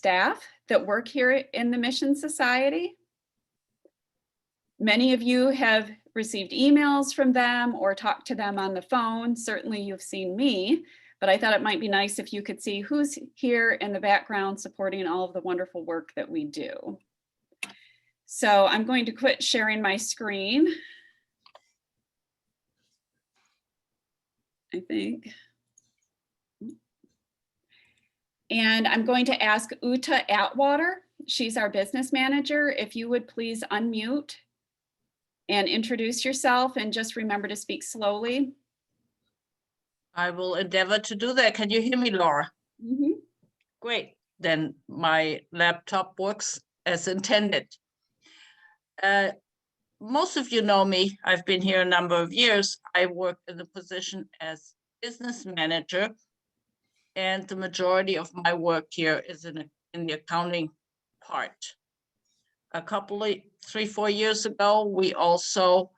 staff that work here in the Mission Society. Many of you have received emails from them or talked to them on the phone. Certainly you've seen me, but I thought it might be nice if you could see who's here in the background supporting all of the wonderful work that we do. So I'm going to quit sharing my screen, I think. And I'm going to ask Uta Atwater, she's our business manager, if you would please unmute and introduce yourself, and just remember to speak slowly. I will endeavor to do that. Can you hear me, Laura? Mm-hmm. Great. Then my laptop works as intended. Most of you know me. I've been here a number of years. I work in the position as business manager, and the majority of my work here is in the accounting part. A couple of 3-4 years ago, we also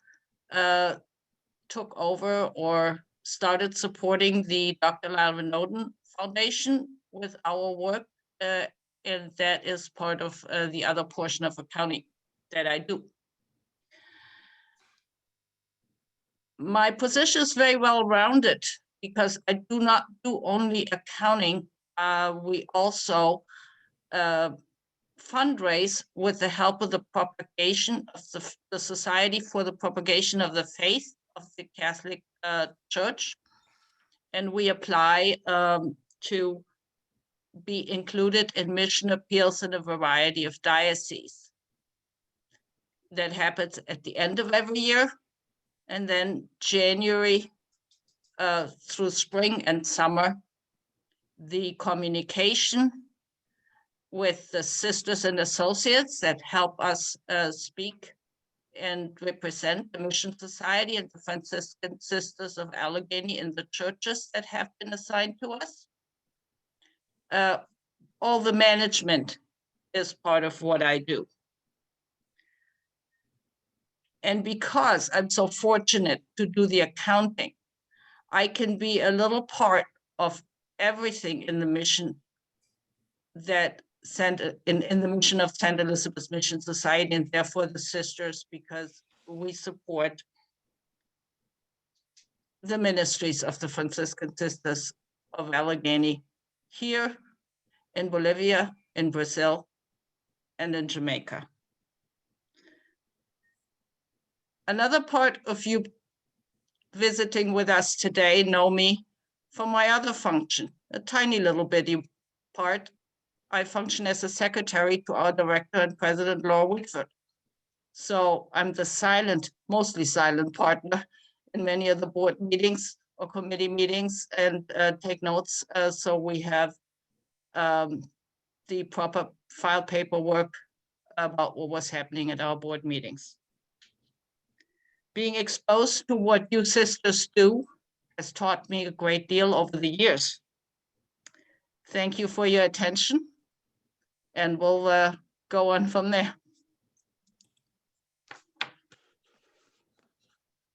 took over or started supporting the Dr. Lyle Noden Foundation with our work, and that is part of the other portion of accounting that I do. My position is very well rounded because I do not do only accounting. We also fundraise with the help of the propagation of the Society for the Propagation of the Faith of the Catholic Church. And we apply to be included in mission appeals in a variety of dioceses. That happens at the end of every year. And then January through spring and summer, the communication with the sisters and associates that help us speak and represent the Mission Society and the Franciscan Sisters of Allegany in the churches that have been assigned to us. All the management is part of what I do. And because I'm so fortunate to do the accounting, I can be a little part of everything in the mission that in the mission of St. Elizabeth's Mission Society, and therefore the sisters, because we support the ministries of the Franciscan Sisters of Allegany here in Bolivia, in Brazil, and in Jamaica. Another part of you visiting with us today know me from my other function, a tiny little bitty part. I function as a secretary to our director and president, Laura Whitford. So I'm the silent, mostly silent partner in many of the board meetings or committee meetings and take notes. So we have the proper file paperwork about what was happening at our board meetings. Being exposed to what you sisters do has taught me a great deal over the years. Thank you for your attention, and we'll go on from there.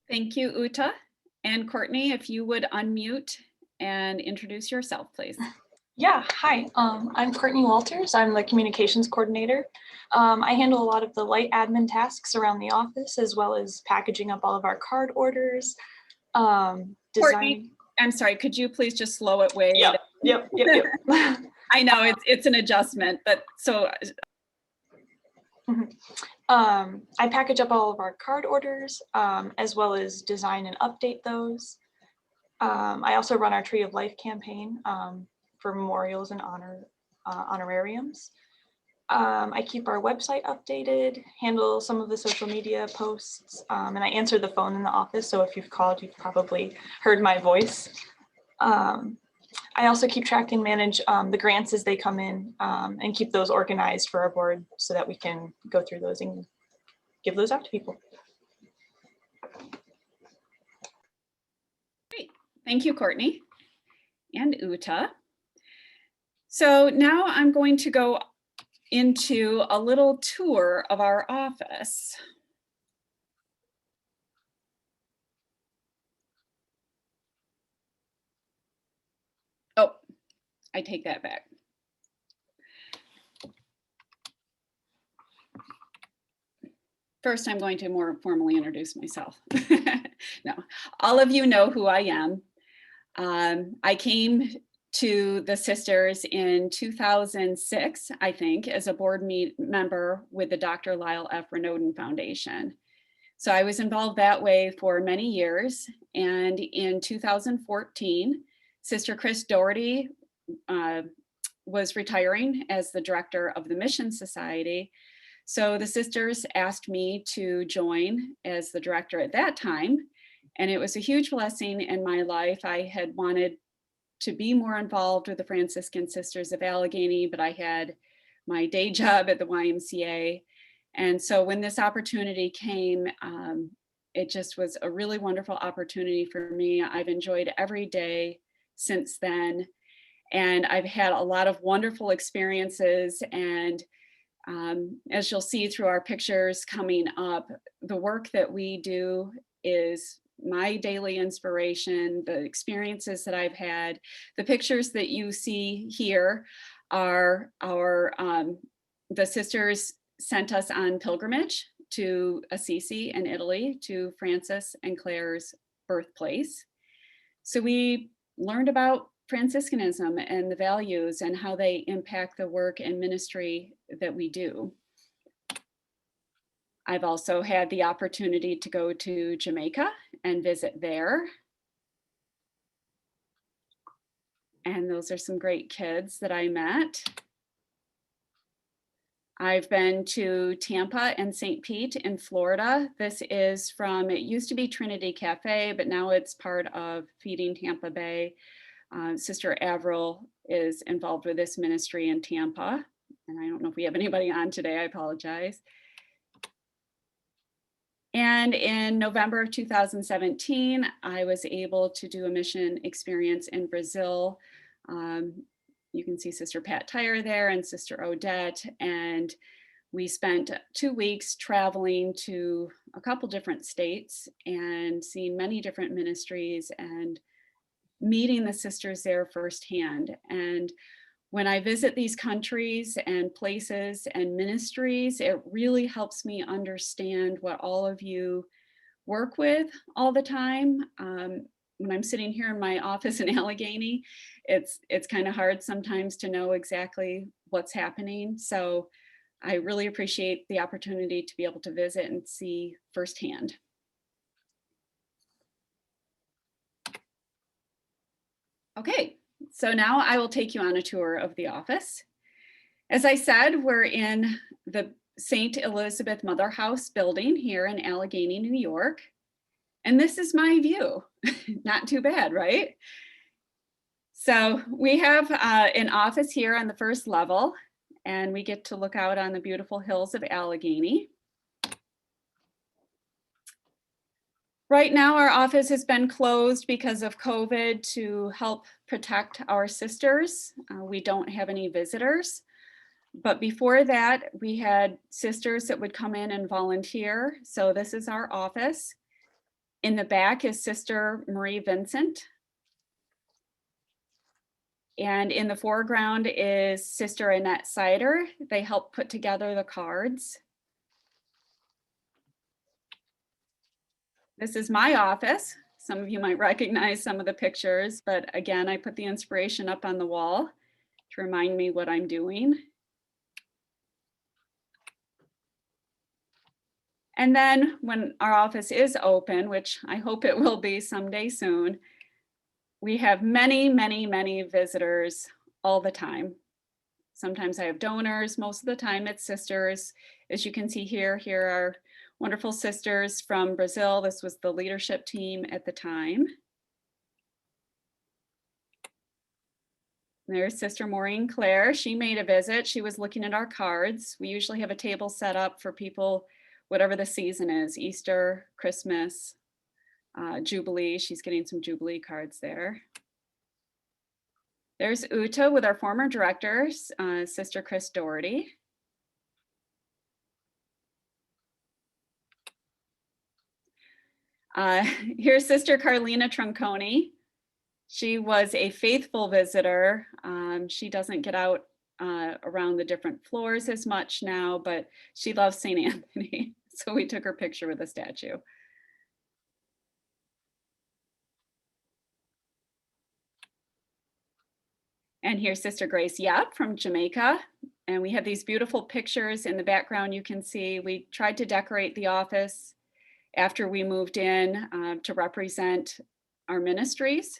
Thank you, Uta. And Courtney, if you would unmute and introduce yourself, please. Yeah, hi, I'm Courtney Walters. I'm the communications coordinator. I handle a lot of the light admin tasks around the office, as well as packaging up all of our card orders. Courtney, I'm sorry, could you please just slow it way? Yep. I know it's an adjustment, but so. I package up all of our card orders, as well as design and update those. I also run our Tree of Life campaign for memorials and honorariums. I keep our website updated, handle some of the social media posts, and I answer the phone in the office. So if you've called, you've probably heard my voice. I also keep track and manage the grants as they come in, and keep those organized for our board so that we can go through those and give those out to people. Great. Thank you, Courtney and Uta. So now I'm going to go into a little tour of our office. Oh, I take that back. First, I'm going to more formally introduce myself. No, all of you know who I am. I came to the sisters in 2006, I think, as a board member with the Dr. Lyle F. Renaudin Foundation. So I was involved that way for many years. And in 2014, Sister Chris Doherty was retiring as the director of the Mission Society. So the sisters asked me to join as the director at that time. And it was a huge blessing in my life. I had wanted to be more involved with the Franciscan Sisters of Allegany, but I had my day job at the YMCA. And so when this opportunity came, it just was a really wonderful opportunity for me. I've enjoyed every day since then. And I've had a lot of wonderful experiences. And as you'll see through our pictures coming up, the work that we do is my daily inspiration, the experiences that I've had. The pictures that you see here are the sisters sent us on pilgrimage to Assisi in Italy, to Francis and Claire's birthplace. So we learned about Franciscanism and the values and how they impact the work and ministry that we do. I've also had the opportunity to go to Jamaica and visit there. And those are some great kids that I met. I've been to Tampa and St. Pete in Florida. This is from, it used to be Trinity Cafe, but now it's part of Feeding Tampa Bay. Sister Avril is involved with this ministry in Tampa. And I don't know if we have anybody on today, I apologize. And in November of 2017, I was able to do a mission experience in Brazil. You can see Sister Pat Tyre there and Sister Odette. And we spent 2 weeks traveling to a couple different states and seeing many different ministries and meeting the sisters there firsthand. And when I visit these countries and places and ministries, it really helps me understand what all of you work with all the time. When I'm sitting here in my office in Allegheny, it's kind of hard sometimes to know exactly what's happening. So I really appreciate the opportunity to be able to visit and see firsthand. Okay, so now I will take you on a tour of the office. As I said, we're in the St. Elizabeth Mother House building here in Allegheny, New York. And this is my view. Not too bad, right? So we have an office here on the first level, and we get to look out on the beautiful hills of Allegheny. Right now, our office has been closed because of COVID to help protect our sisters. We don't have any visitors. But before that, we had sisters that would come in and volunteer. So this is our office. In the back is Sister Marie Vincent. And in the foreground is Sister Annette Sider. They help put together the cards. This is my office. Some of you might recognize some of the pictures, but again, I put the inspiration up on the wall to remind me what I'm doing. And then when our office is open, which I hope it will be someday soon, we have many, many, many visitors all the time. Sometimes I have donors, most of the time it's sisters. As you can see here are wonderful sisters from Brazil. This was the leadership team at the time. There's Sister Maureen Claire. She made a visit. She was looking at our cards. We usually have a table set up for people, whatever the season is, Easter, Christmas, Jubilee. She's getting some Jubilee cards there. There's Uta with our former directors, Sister Chris Doherty. Here's Sister Carlina Tronconi. She was a faithful visitor. She doesn't get out around the different floors as much now, but she loves St. Anthony. So we took her picture with the statue. And here's Sister Grace Yap from Jamaica. And we have these beautiful pictures in the background. You can see we tried to decorate the office after we moved in to represent our ministries.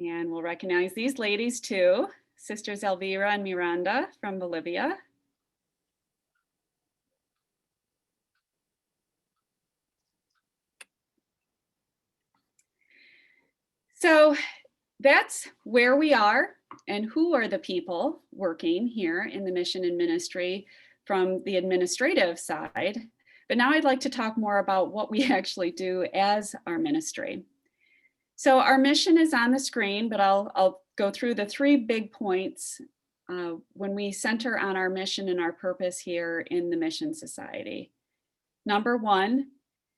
And we'll recognize these ladies too, Sisters Elvira and Miranda from Bolivia. So that's where we are and who are the people working here in the mission and ministry from the administrative side. But now I'd like to talk more about what we actually do as our ministry. So our mission is on the screen, but I'll go through the 3 big points when we center on our mission and our purpose here in the Mission Society. Number 1,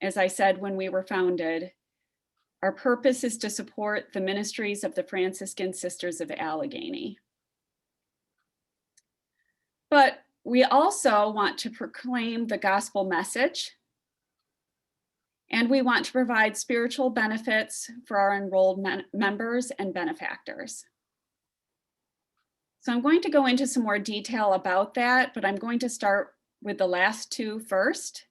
as I said when we were founded, our purpose is to support the ministries of the Franciscan Sisters of Allegany. But we also want to proclaim the gospel message, and we want to provide spiritual benefits for our enrolled members and benefactors. So I'm going to go into some more detail about that, but I'm going to start with the last 2 first,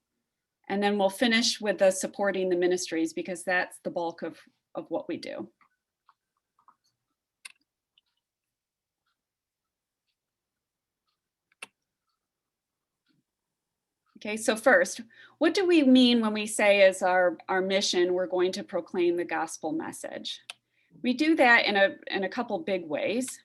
and then we'll finish with the supporting the ministries because that's the bulk of what we do. Okay, so first, what do we mean when we say as our mission, we're going to proclaim the gospel message? We do that in a couple big ways.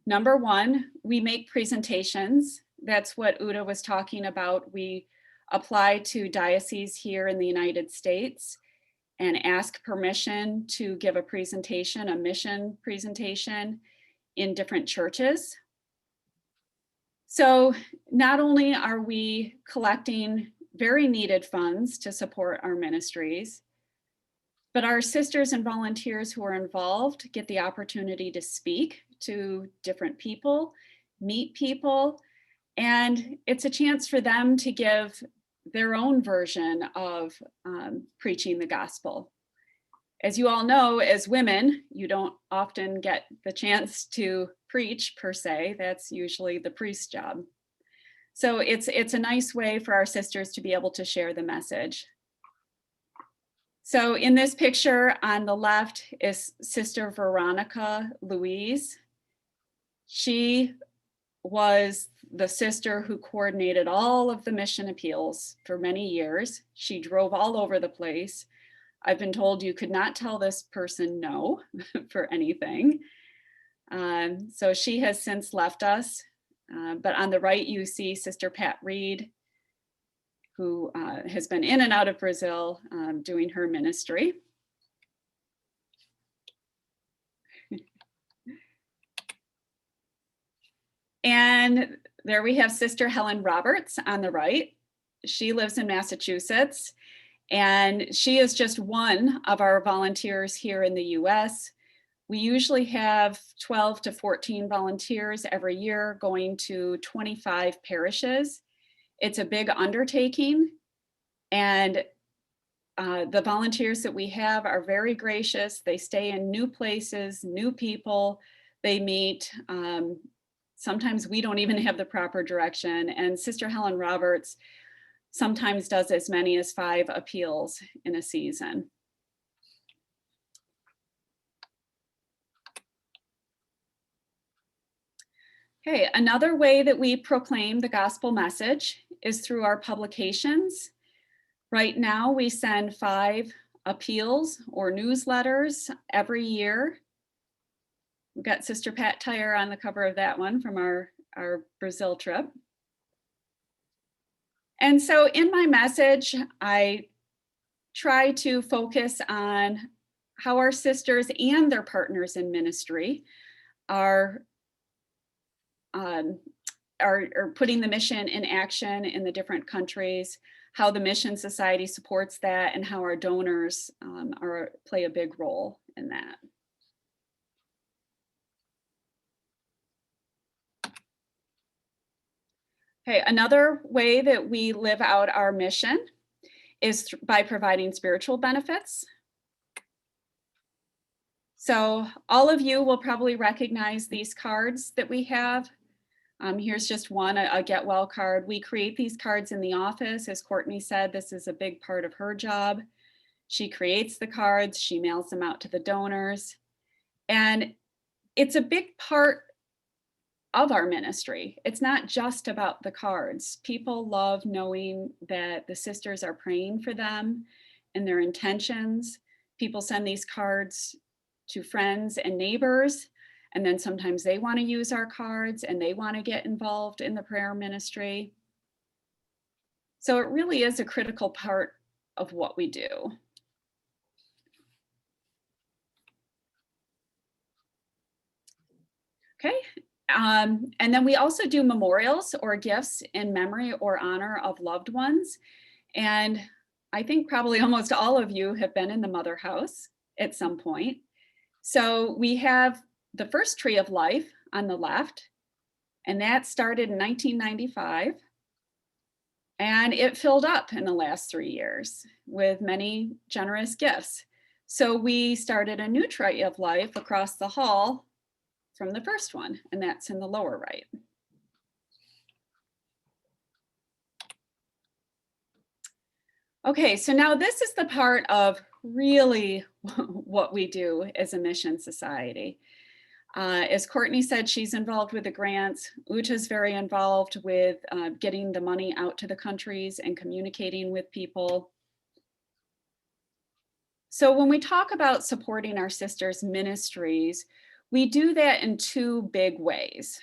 Number 1, we make presentations. That's what Uda was talking about. We apply to dioceses here in the United States and ask permission to give a presentation, a mission presentation in different churches. So not only are we collecting very needed funds to support our ministries, but our sisters and volunteers who are involved get the opportunity to speak to different people, meet people, and it's a chance for them to give their own version of preaching the gospel. As you all know, as women, you don't often get the chance to preach per se. That's usually the priest's job. So it's a nice way for our sisters to be able to share the message. So in this picture on the left is Sister Veronica Louise. She was the sister who coordinated all of the mission appeals for many years. She drove all over the place. I've been told you could not tell this person no for anything. So she has since left us. But on the right, you see Sister Pat Reed, who has been in and out of Brazil doing her ministry. And there we have Sister Helen Roberts on the right. She lives in Massachusetts, and she is just one of our volunteers here in the US. We usually have 12 to 14 volunteers every year going to 25 parishes. It's a big undertaking, and the volunteers that we have are very gracious. They stay in new places, new people, they meet. Sometimes we don't even have the proper direction, and Sister Helen Roberts sometimes does as many as 5 appeals in a season. Okay, another way that we proclaim the gospel message is through our publications. Right now, we send 5 appeals or newsletters every year. We've got Sister Pat Tyre on the cover of that one from our Brazil trip. And so in my message, I try to focus on how our sisters and their partners in ministry are putting the mission in action in the different countries, how the Mission Society supports that, and how our donors play a big role in that. Okay, another way that we live out our mission is by providing spiritual benefits. So all of you will probably recognize these cards that we have. Here's just one, a get well card. We create these cards in the office. As Courtney said, this is a big part of her job. She creates the cards, she mails them out to the donors. And it's a big part of our ministry. It's not just about the cards. People love knowing that the sisters are praying for them and their intentions. People send these cards to friends and neighbors, and then sometimes they want to use our cards and they want to get involved in the prayer ministry. So it really is a critical part of what we do. Okay. And then we also do memorials or gifts in memory or honor of loved ones. And I think probably almost all of you have been in the Mother House at some point. So we have the first Tree of Life on the left, and that started in 1995. And it filled up in the last 3 years with many generous gifts. So we started a new Tree of Life across the hall from the first one, and that's in the lower right. Okay, so now this is the part of really what we do as a mission society. As Courtney said, she's involved with the grants. Uta's very involved with getting the money out to the countries and communicating with people. So when we talk about supporting our sisters' ministries, we do that in two big ways.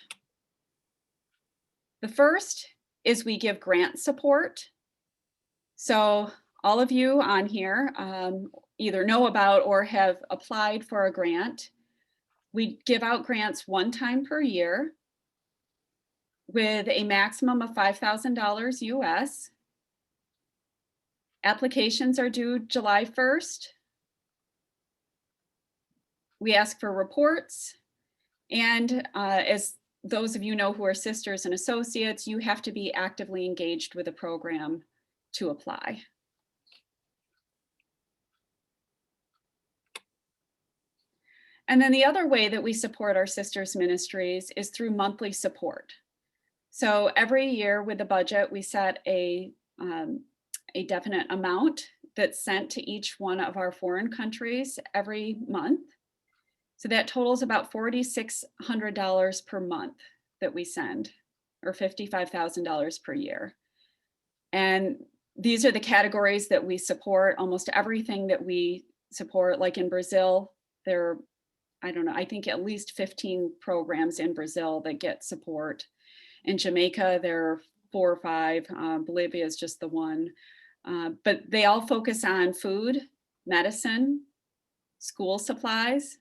The first is we give grant support. So all of you on here either know about or have applied for a grant. We give out grants one time per year with a maximum of $5,000 US. Applications are due July 1st. We ask for reports. And as those of you know who are sisters and associates, you have to be actively engaged with the program to apply. And then the other way that we support our sisters' ministries is through monthly support. So every year with the budget, we set a definite amount that's sent to each one of our foreign countries every month. So that totals about $4,600 per month that we send, or $55,000 per year. And these are the categories that we support. Almost everything that we support, like in Brazil, there are, I don't know, I think at least 15 programs in Brazil that get support. In Jamaica, there are 4 or 5. Bolivia is just the one. But they all focus on food, medicine, school supplies,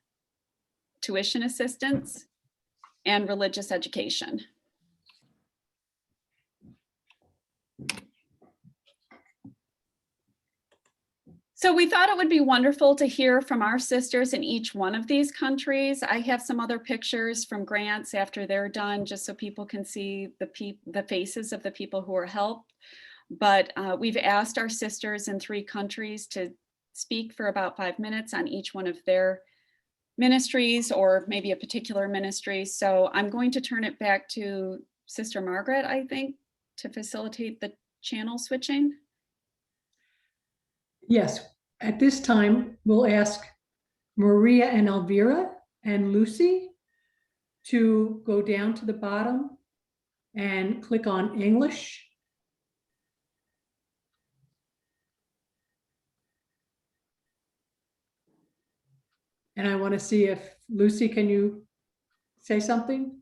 tuition assistance, and religious education. So we thought it would be wonderful to hear from our sisters in each one of these countries. I have some other pictures from grants after they're done, just so people can see the faces of the people who are helped. But we've asked our sisters in 3 countries to speak for about 5 minutes on each one of their ministries, or maybe a particular ministry. So I'm going to turn it back to Sister Margaret, I think, to facilitate the channel switching. Yes, at this time, we'll ask Maria and Elvira and Lucy to go down to the bottom and click on English. And I want to see if, Lucy, can you say something?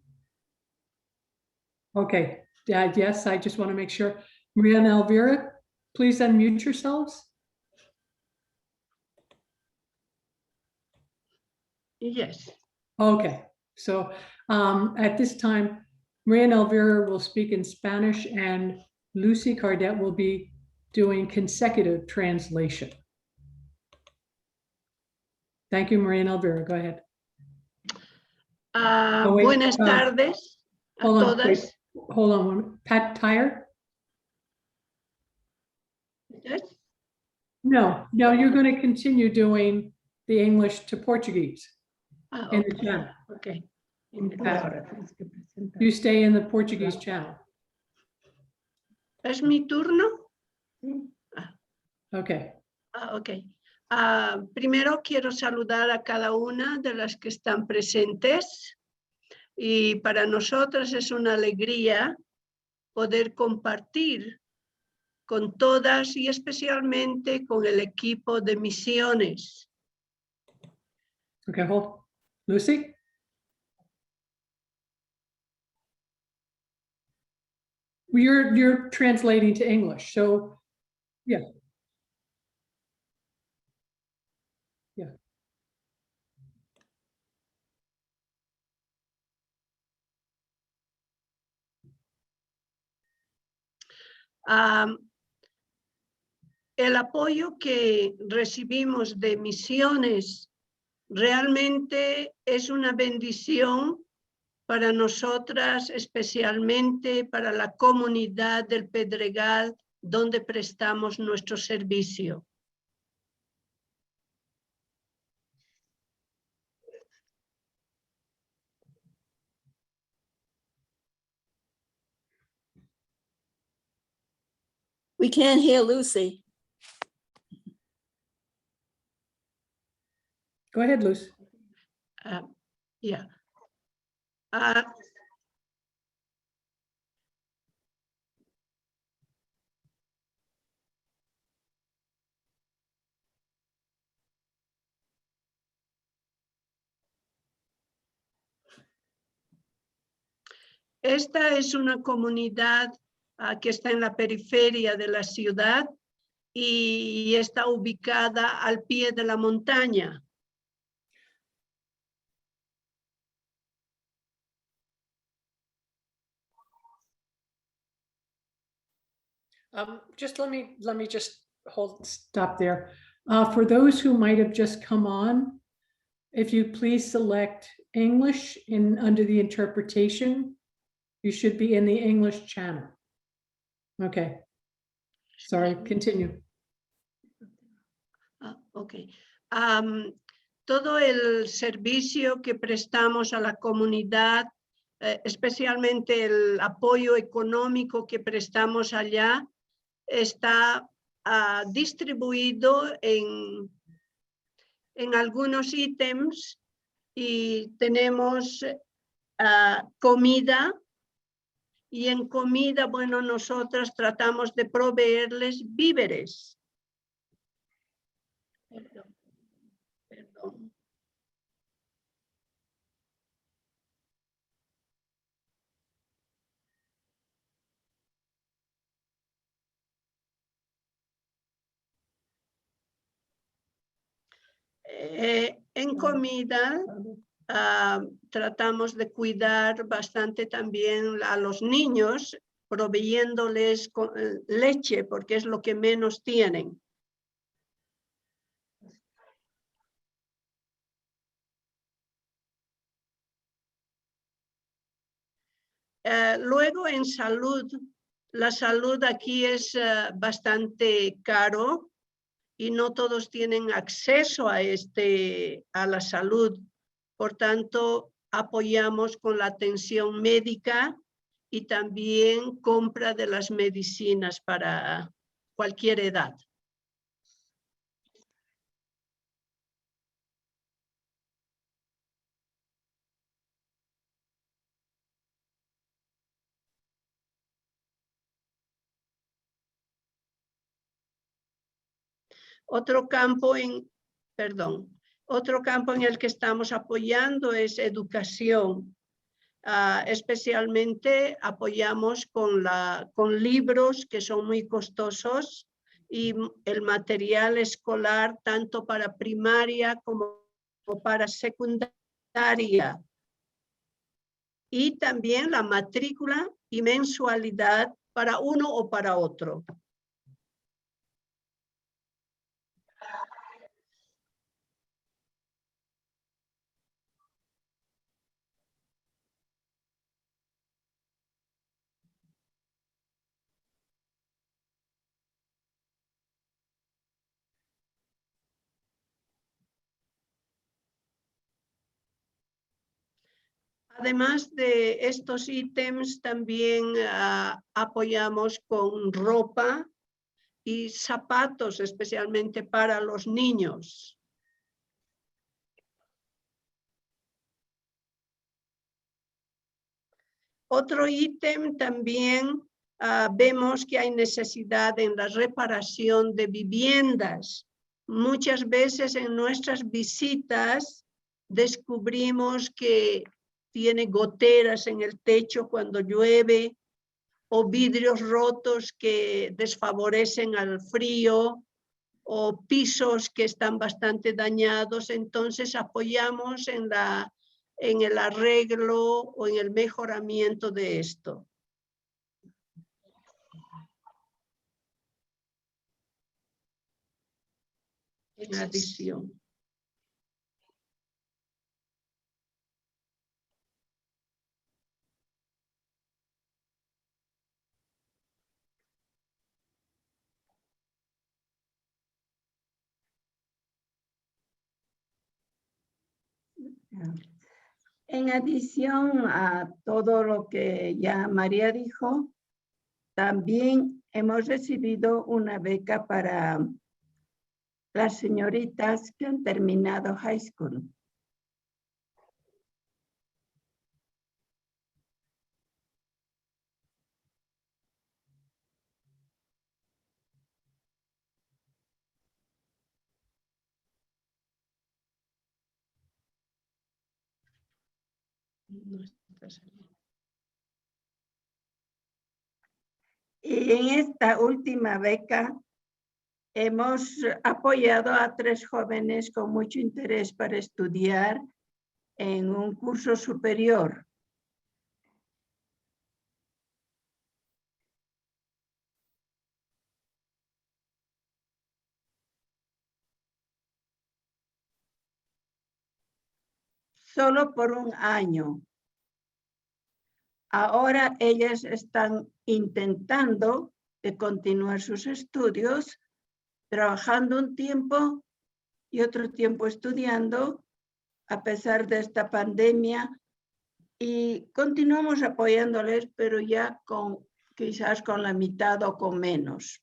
Okay, yes, I just want to make sure. Maria and Elvira, please unmute yourselves. Yes. Okay, so at this time, Maria and Elvira will speak in Spanish and Lucy Cardet will be doing consecutive translation. Thank you, Maria and Elvira. Go ahead. Buenas tardes a Hold on, todas. hold on one minute. Pat Tyre? Yes? No, you're going to continue doing the English to Portuguese Ah, in the okay. channel. Okay. Ahora tienes que presentar. You stay in the Portuguese channel. ¿Es mi turno? Okay. Ok. Primero quiero saludar a cada una de las que están presentes y para nosotras es una alegría poder compartir con todas y especialmente con el equipo de misiones. Okay, hold. Lucy? You're translating to English, so yeah. Yeah. El apoyo que recibimos de misiones realmente es una bendición para nosotras, especialmente para la comunidad del Pedregal, donde prestamos nuestro servicio. We can't hear Lucy. Go ahead, Lucy. Yeah. Esta es una comunidad que está en la periferia de la ciudad y está ubicada al pie de la montaña. Just let me just stop there. For those who might have just come on, if you please select English under the interpretation, you should be in the English channel. Okay. Sorry, continue. Ok. Todo el servicio que prestamos a la comunidad, especialmente el apoyo económico que prestamos allá, está distribuido en algunos ítems y tenemos comida. Y en comida, bueno, nosotros tratamos de proveerles víveres. Perdón. En comida tratamos de cuidar bastante también a los niños, proveyéndoles leche, porque es lo que menos tienen. Luego en salud, la salud aquí es bastante caro y no todos tienen acceso a la salud. Por tanto, apoyamos con la atención médica y también compra de las medicinas para cualquier edad. Otro campo en el que estamos apoyando es educación. Especialmente apoyamos con libros que son muy costosos y el material escolar tanto para primaria como para secundaria. Y también la matrícula y mensualidad para uno o para otro. Además de estos ítems, también apoyamos con ropa y zapatos, especialmente para los niños. Otro ítem también vemos que hay necesidad en la reparación de viviendas. Muchas veces en nuestras visitas descubrimos que tiene goteras en el techo cuando llueve o vidrios rotos que desfavorecen al frío o pisos que están bastante dañados. Entonces apoyamos en el arreglo o en el mejoramiento de esto. En adición. En adición a todo lo que ya María dijo, también hemos recibido una beca para las señoritas que han terminado high school. Y en esta última beca hemos apoyado a 3 jóvenes con mucho interés para estudiar en un curso superior. Solo por un año. Ahora ellas están intentando continuar sus estudios, trabajando un tiempo y otro tiempo estudiando a pesar de esta pandemia, y continuamos apoyándoles, pero ya quizás con la mitad o con menos.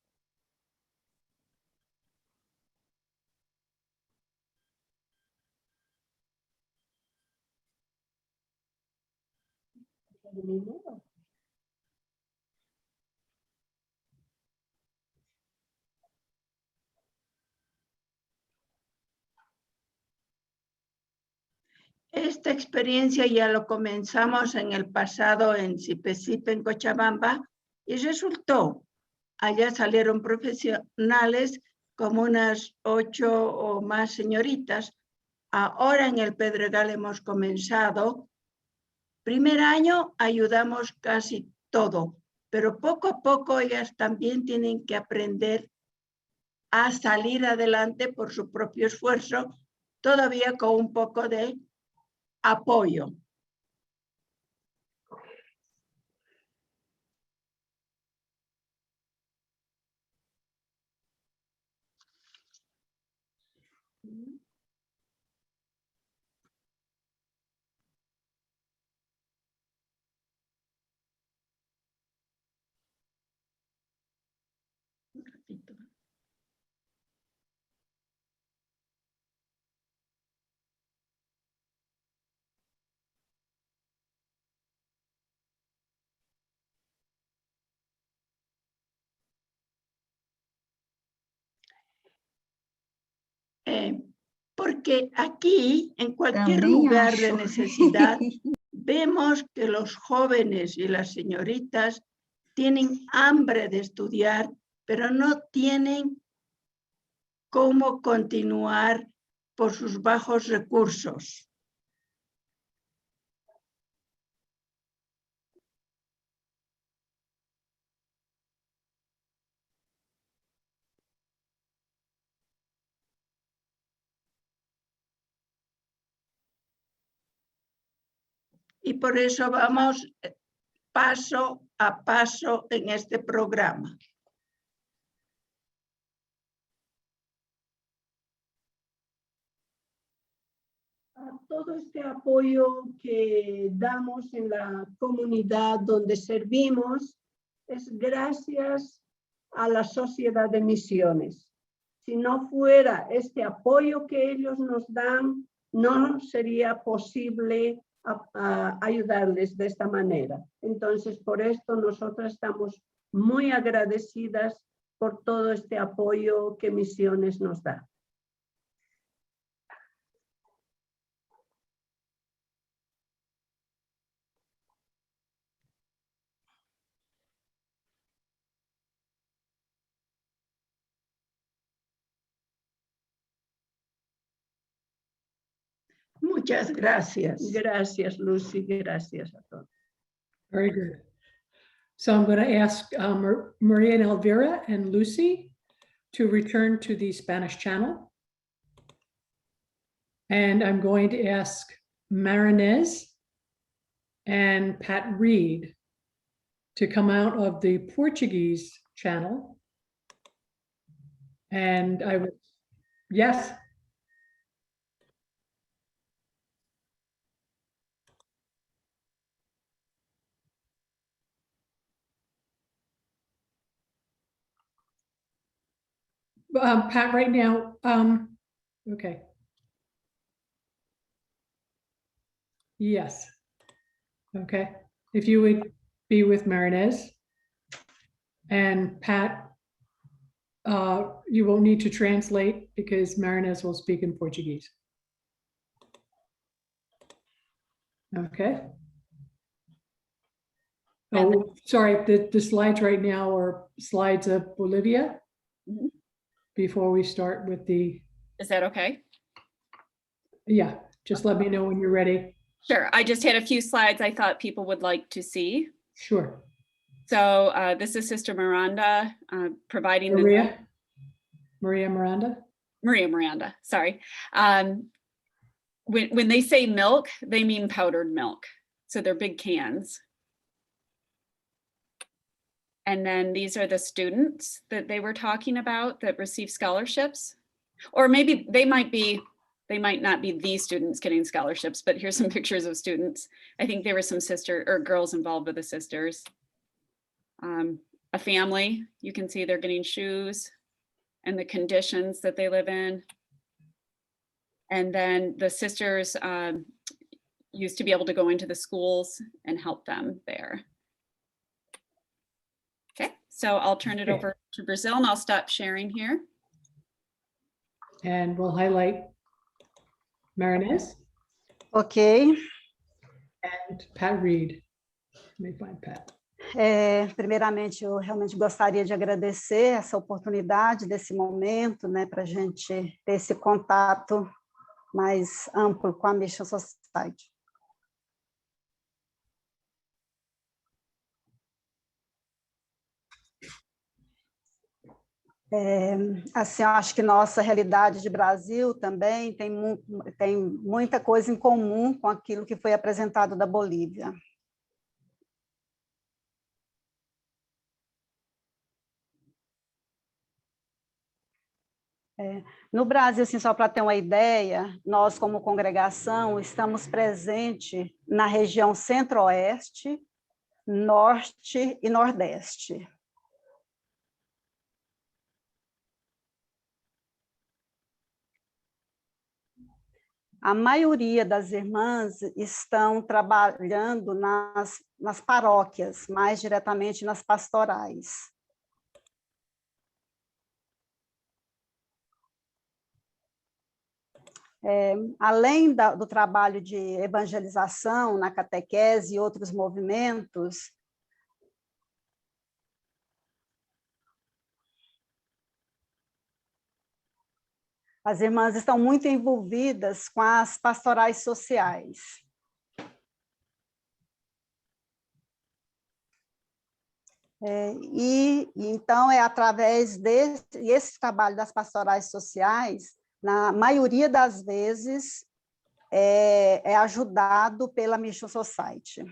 Esta experiencia ya lo comenzamos en el pasado en Sipe, en Cochabamba, y resultó. Allá salieron profesionales como unas 8 o más señoritas. Ahora en el Pedregal hemos comenzado. Primer año ayudamos casi todo, pero poco a poco ellas también tienen que aprender a salir adelante por su propio esfuerzo, todavía con un poco de apoyo. Un ratito. Porque aquí, en cualquier lugar de necesidad, vemos que los jóvenes y las señoritas tienen hambre de estudiar, pero no tienen cómo continuar por sus bajos recursos. Y por eso vamos paso a paso en este programa. a todo este apoyo que damos en la comunidad donde servimos es gracias a la Sociedad de Misiones. Si no fuera este apoyo que ellos nos dan, no sería posible ayudarles de esta manera. Entonces, por esto nosotros estamos muy agradecidas por todo este apoyo que Misiones nos da. Muchas gracias. Gracias, Lucy. Gracias a todos. Very good. So I'm going to ask Maria and Elvira and Lucy to return to the Spanish channel. And I'm going to ask Marinez and Pat Reed to come out of the Portuguese channel. And I would, yes. Pat, right now, okay. Yes. Okay. If you would be with Marinez. And Pat, you won't need to translate because Marinez will speak in Portuguese. Okay. Oh, sorry, the slides right now are slides of Bolivia. Mhm. Before we start with the, Is that okay? yeah, just let me know when you're ready. Sure. I just had a few slides I thought people would like to see. Sure. So this is Sister Miranda providing Maria Miranda. Maria Miranda, sorry. When they say milk, they mean powdered milk. So they're big cans. And then these are the students that they were talking about that receive scholarships. Or maybe they might not be the students getting scholarships, but here's some pictures of students. I think there were some sister or girls involved with the sisters. A family, you can see they're getting shoes and the conditions that they live in. And then the sisters used to be able to go into the schools and help them there. Okay, so I'll turn it over to Brazil and I'll stop sharing here. And we'll highlight Marinez Ok. and Pat Reed. Let me find Pat. Primeiramente, eu realmente gostaria de agradecer essa oportunidade desse momento, né, para a gente ter esse contato mais amplo com a Mission Society. Assim, eu acho que nossa realidade de Brasil também tem muita coisa em comum com aquilo que foi apresentado da Bolívia. No Brasil, assim, só para ter uma ideia, nós, como congregação, estamos presentes na região centro-oeste, norte e nordeste. A maioria das irmãs estão trabalhando nas paróquias, mais diretamente nas pastorais. Além do trabalho de evangelização na catequese e outros movimentos, as irmãs estão muito envolvidas com as pastorais sociais. Então, é através desse trabalho das pastorais sociais, na maioria das vezes, é ajudado pela Mission Society.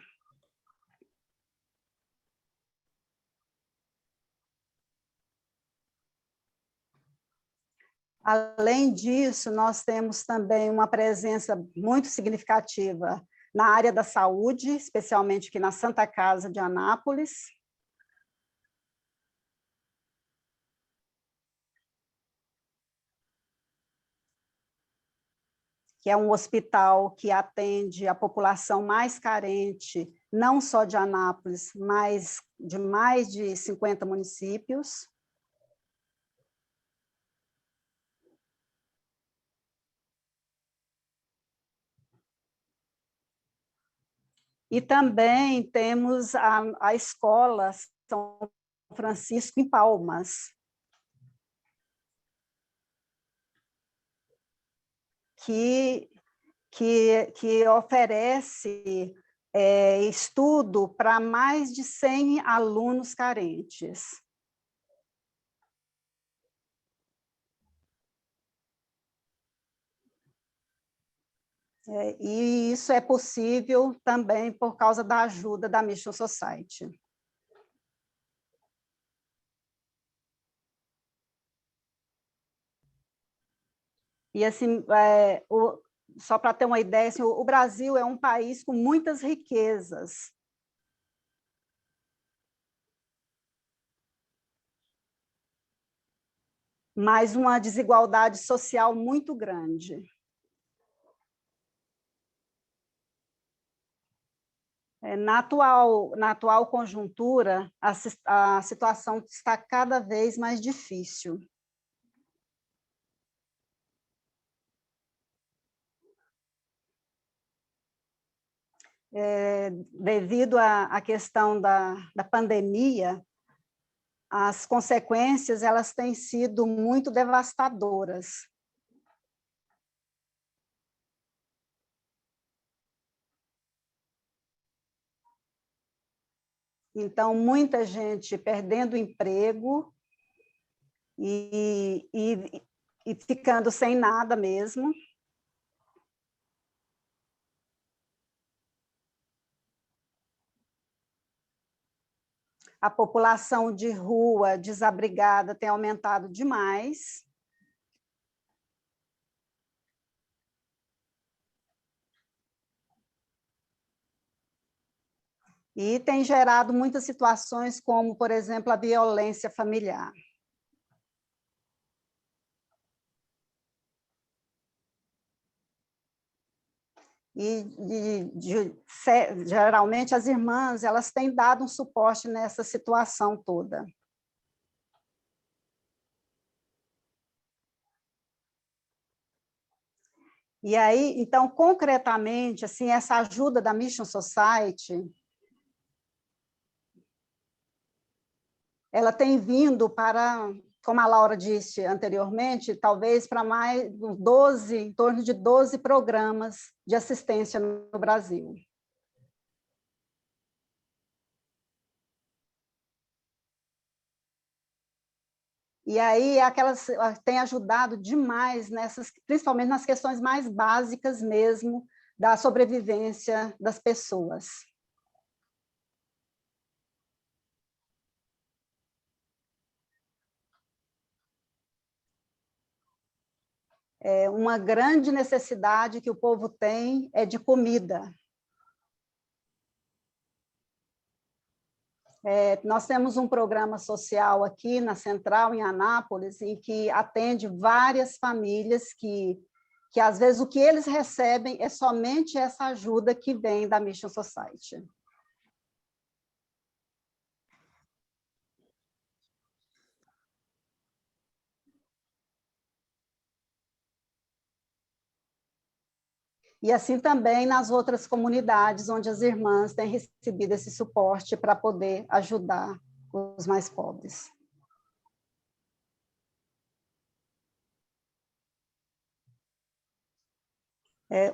Além disso, nós temos também uma presença muito significativa na área da saúde, especialmente aqui na Santa Casa de Anápolis. Que é um hospital que atende a população mais carente, não só de Anápolis, mas de mais de 50 municípios. E também temos a escola São Francisco em Palmas, que oferece estudo para mais de 100 alunos carentes. E isso é possível também por causa da ajuda da Mission Society. E assim, só para ter uma ideia, assim, o Brasil é um país com muitas riquezas. Mas uma desigualdade social muito grande. Na atual conjuntura, a situação está cada vez mais difícil. Devido à questão da pandemia, as consequências elas têm sido muito devastadoras. Então, muita gente perdendo o emprego e ficando sem nada mesmo. A população de rua desabrigada tem aumentado demais. E tem gerado muitas situações como, por exemplo, a violência familiar. Geralmente as irmãs elas têm dado um suporte nessa situação toda. E aí, então, concretamente, assim, essa ajuda da Mission Society, ela tem vindo para, como a Laura disse anteriormente, talvez para mais 12, em torno de 12 programas de assistência no Brasil. E aí tem ajudado demais nessas, principalmente nas questões mais básicas mesmo da sobrevivência das pessoas. Uma grande necessidade que o povo tem é de comida. Nós temos um programa social aqui na Central, em Anápolis, em que atende várias famílias que às vezes, o que eles recebem é somente essa ajuda que vem da Mission Society. E assim também nas outras comunidades onde as irmãs têm recebido esse suporte para poder ajudar os mais pobres.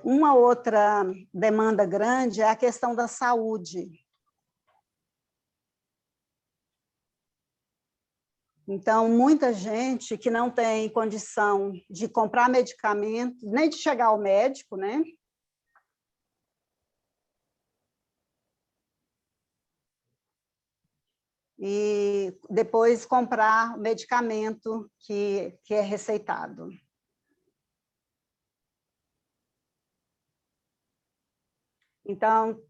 Uma outra demanda grande é a questão da saúde. Então, muita gente que não tem condição de comprar medicamento, nem de chegar ao médico, né? E depois comprar o medicamento que é receitado. Então,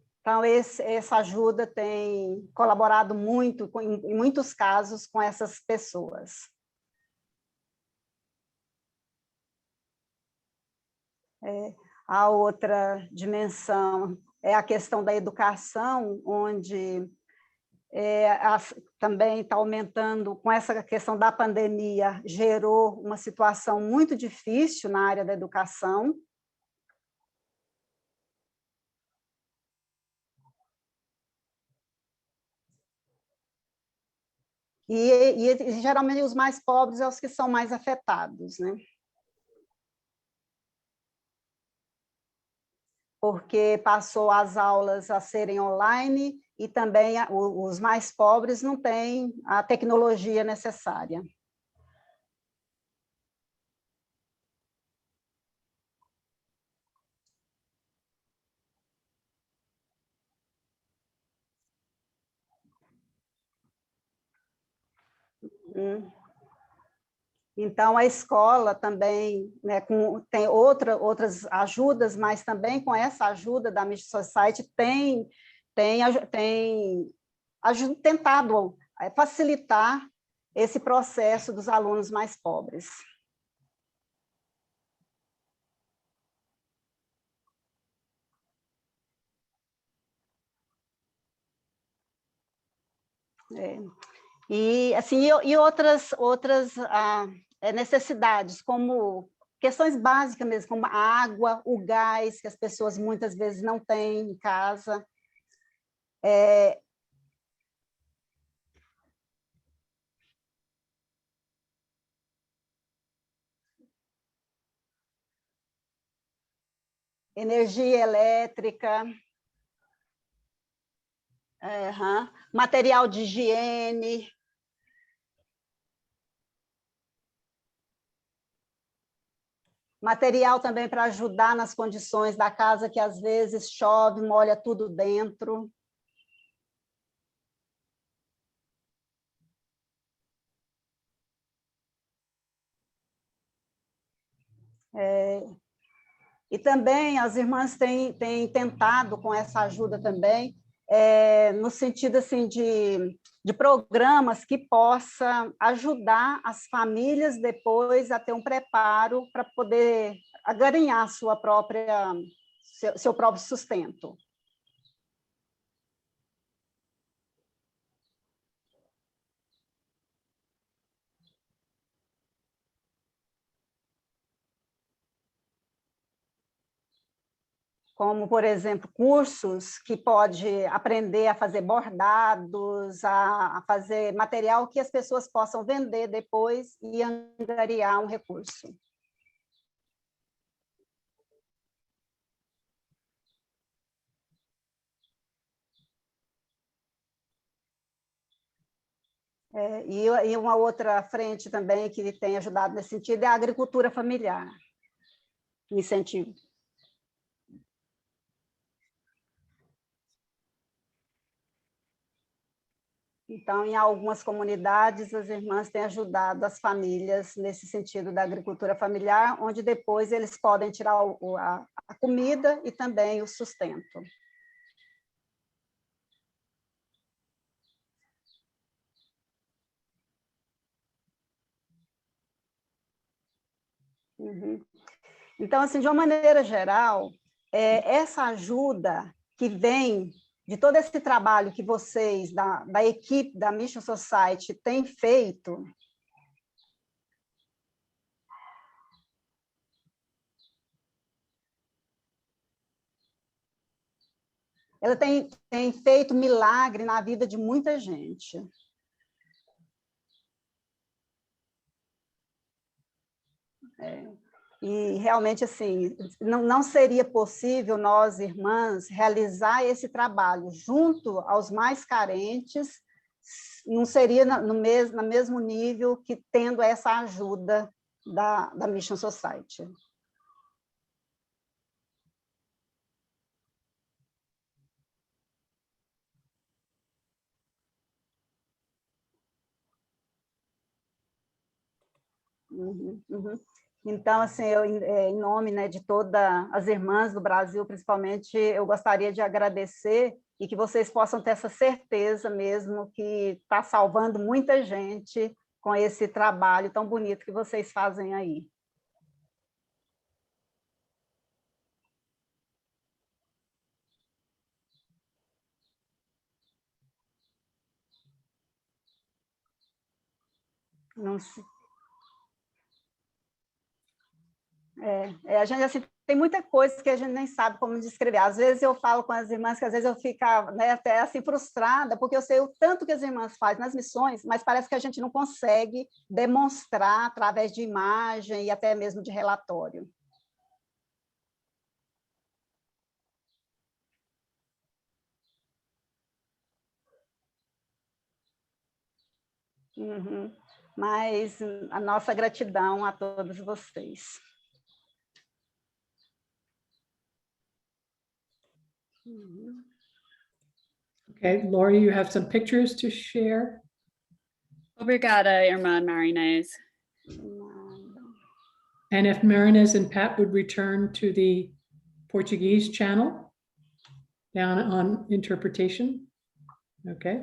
essa ajuda tem colaborado muito, em muitos casos, com essas pessoas. A outra dimensão é a questão da educação, onde também está aumentando, com essa questão da pandemia, gerou uma situação muito difícil na área da educação. E geralmente os mais pobres são os que são mais afetados, né? Porque passou as aulas a serem online e também os mais pobres não têm a tecnologia necessária. Então, a escola também, né, tem outras ajudas, mas também com essa ajuda da Mission Society tem tentado facilitar esse processo dos alunos mais pobres. E assim, outras necessidades, como questões básicas mesmo, como a água, o gás, que as pessoas muitas vezes não têm em casa. Energia elétrica, material de higiene. Material também para ajudar nas condições da casa, que às vezes chove, molha tudo dentro. E também as irmãs têm tentado, com essa ajuda também, no sentido assim, de programas que possa ajudar as famílias depois a ter um preparo para poder ganhar seu próprio sustento. Como, por exemplo, cursos que pode aprender a fazer bordados, a fazer material que as pessoas possam vender depois e angariar um recurso. E uma outra frente também que tem ajudado nesse sentido é a agricultura familiar, incentivo. Então, em algumas comunidades, as irmãs têm ajudado as famílias nesse sentido da agricultura familiar, onde depois eles podem tirar a comida e também o sustento. Então, assim, de uma maneira geral, essa ajuda que vem de todo esse trabalho que vocês, da equipe da Mission Society, têm feito, ela tem feito milagre na vida de muita gente. E realmente, assim, não seria possível nós, irmãs, realizar esse trabalho junto aos mais carentes, não seria no mesmo nível que tendo essa ajuda da Mission Society. Então, assim, em nome, né, de todas as irmãs do Brasil, principalmente, eu gostaria de agradecer e que vocês possam ter essa certeza mesmo que está salvando muita gente com esse trabalho tão bonito que vocês fazem aí. Não se... a gente, assim, tem muita coisa que a gente nem sabe como descrever. Às vezes eu falo com as irmãs que às vezes eu fico, né, até assim frustrada, porque eu sei o tanto que as irmãs fazem nas missões, mas parece que a gente não consegue demonstrar através de imagem e até mesmo de relatório. Uhum. Mas a nossa gratidão a todos vocês. Okay, Lori, you have some pictures to share. Obrigada, Irmã Marinês. And if Marinez and Pat would return to the Portuguese channel down on interpretation. Okay.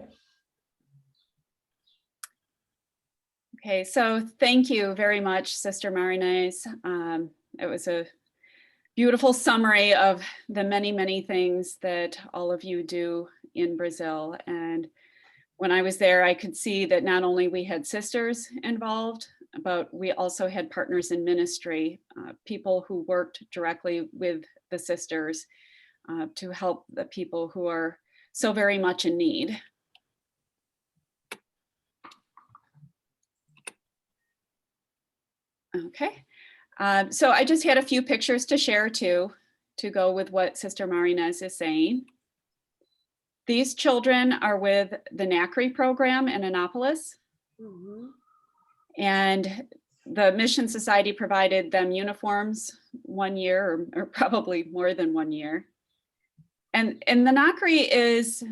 Okay, so thank you very much, Sister Marinês. It was a beautiful summary of the many, many things that all of you do in Brazil. And when I was there, I could see that not only we had sisters involved, but we also had partners in ministry, people who worked directly with the sisters to help the people who are so very much in need. Okay. So I just had a few pictures to share too, to go with what Sister Marinês is saying. These children are with the NACRI program in Annapolis. Uhum. And the Mission Society provided them uniforms 1 year, or probably more than 1 year. And the NACRI is,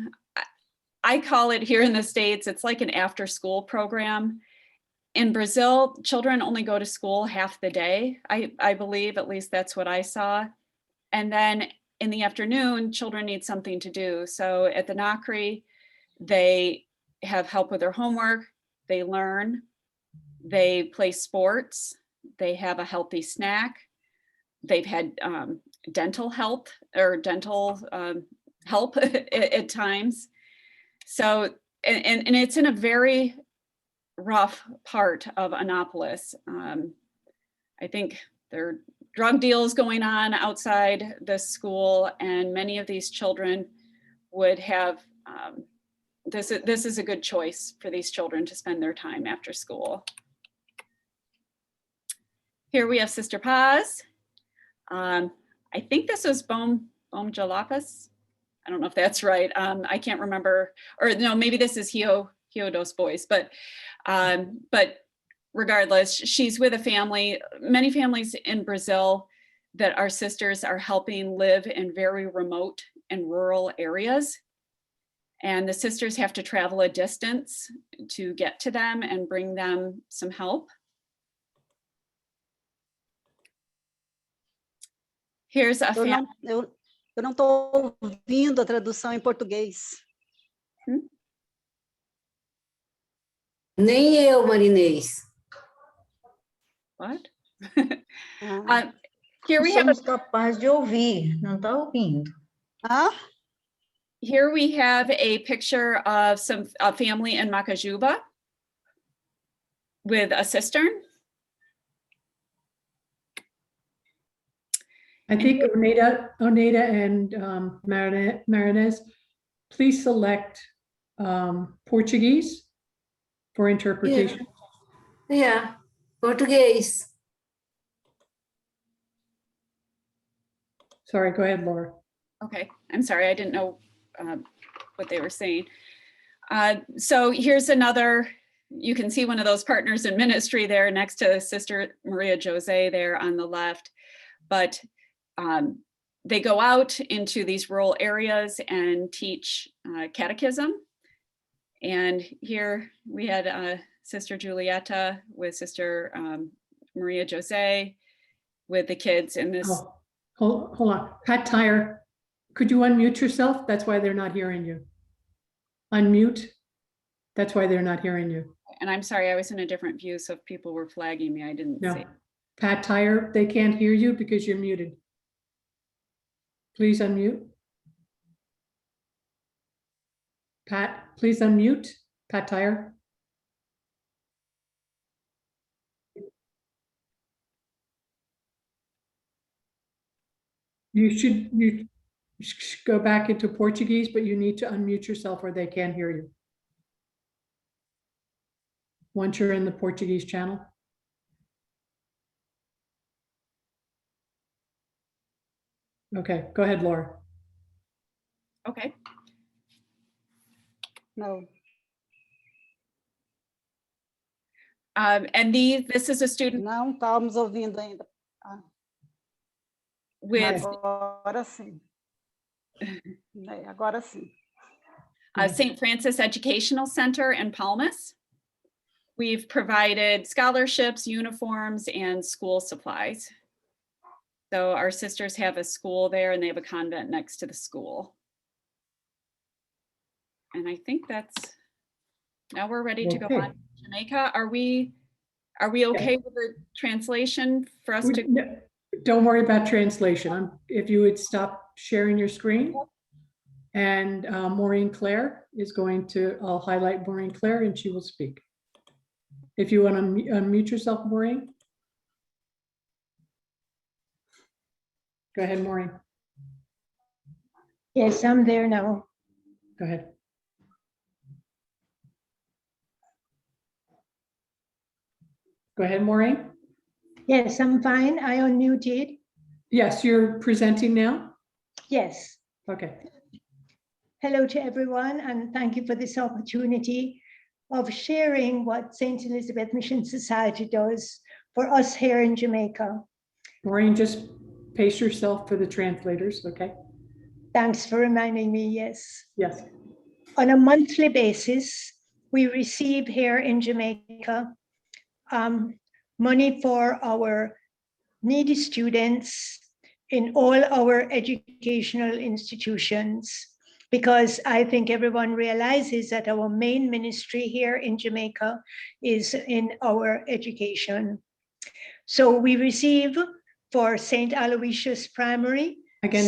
I call it here in the States, it's like an after school program. In Brazil, children only go to school half the day, I believe, at least that's what I saw. And then in the afternoon, children need something to do. So at the NACRI, they have help with their homework, they learn, they play sports, they have a healthy snack, they've had dental health or dental help at times. So, and it's in a very rough part of Annapolis. I think there are drug deals going on outside the school, and many of these children would have, this is a good choice for these children to spend their time after school. Here we have Sister Paz. I think this was Bom Jalapas. I don't know if that's right. I can't remember, or no, maybe this is Hio dos Boys, but regardless, she's with a family, many families in Brazil that our sisters are helping live in very remote and rural areas. And the sisters have to travel a distance to get to them and bring them some help. Here's a family. Eu não estou ouvindo a tradução em português. Nem eu, Marinês. What? Ah. Here we have Somos capazes de ouvir, não está ouvindo. Ah? Here we have a picture of a family in Macajuba with a cistern. I think Oneida and Marinez, please select Portuguese for interpretation. Yeah, português. Sorry, go ahead, Laura. Okay, I'm sorry, I didn't know what they were saying. So here's another, you can see one of those partners in ministry there next to Sister Maria Jose there on the left. But they go out into these rural areas and teach catechism. And here we had Sister Julieta with Sister Maria Jose with the kids in this. Oh, hold on. Pat Tyre, could you unmute yourself? That's why they're not hearing you. Unmute. That's why they're not hearing you. And I'm sorry, I was in a different view, so if people were flagging me, I didn't see. No. Pat Tyre, they can't hear you because you're muted. Please unmute. Pat, please unmute. Pat Tyre. You should go back into Portuguese, but you need to unmute yourself or they can't hear you. Once you're in the Portuguese channel. Okay, go ahead, Laura. Okay. No. And this is a student Não estávamos ouvindo ainda. with Agora sim. Agora sim. St. Francis Educational Center in Palmas. We've provided scholarships, uniforms, and school supplies. So our sisters have a school there and they have a convent next to the school. And I think now we're ready to go Okay. on to Jamaica. Are we okay with the translation for us to? No, don't worry about translation. If you would stop sharing your screen. And Maureen Claire is I'll highlight Maureen Claire and she will speak. If you want to unmute yourself, Maureen. Go ahead, Maureen. Yes, I'm there now. Go ahead. Go ahead, Maureen. Yes, I'm fine. I unmuted. Yes, you're presenting now? Yes. Okay. Hello to everyone, and thank you for this opportunity of sharing what St. Elizabeth Mission Society does for us here in Jamaica. Maureen, just pace yourself for the translators, okay? Thanks for reminding me, yes. Yes. On a monthly basis, we receive here in Jamaica money for our needy students in all our educational institutions, because I think everyone realizes that our main ministry here in Jamaica is in our education. So we receive for St. Aloysius Primary. Again,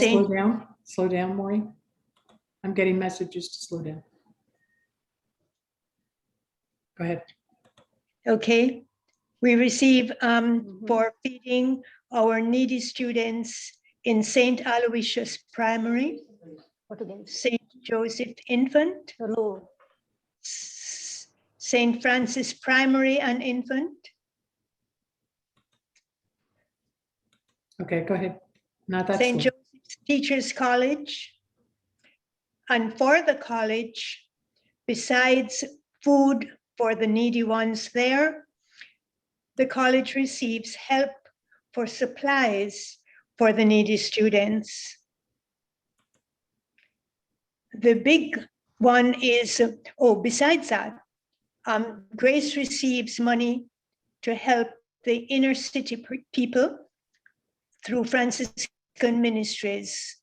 slow down, Maureen. I'm getting messages to slow down. Go ahead. Okay. We receive for feeding our needy students in St. Aloysius Primary, St. Joseph Infant, St. Francis Primary and Infant. Okay, go ahead. Not that St. slow. Joseph's Teachers College. And for the college, besides food for the needy ones there, the college receives help for supplies for the needy students. The big one is, besides that, Grace receives money to help the inner city people through Franciscan Ministries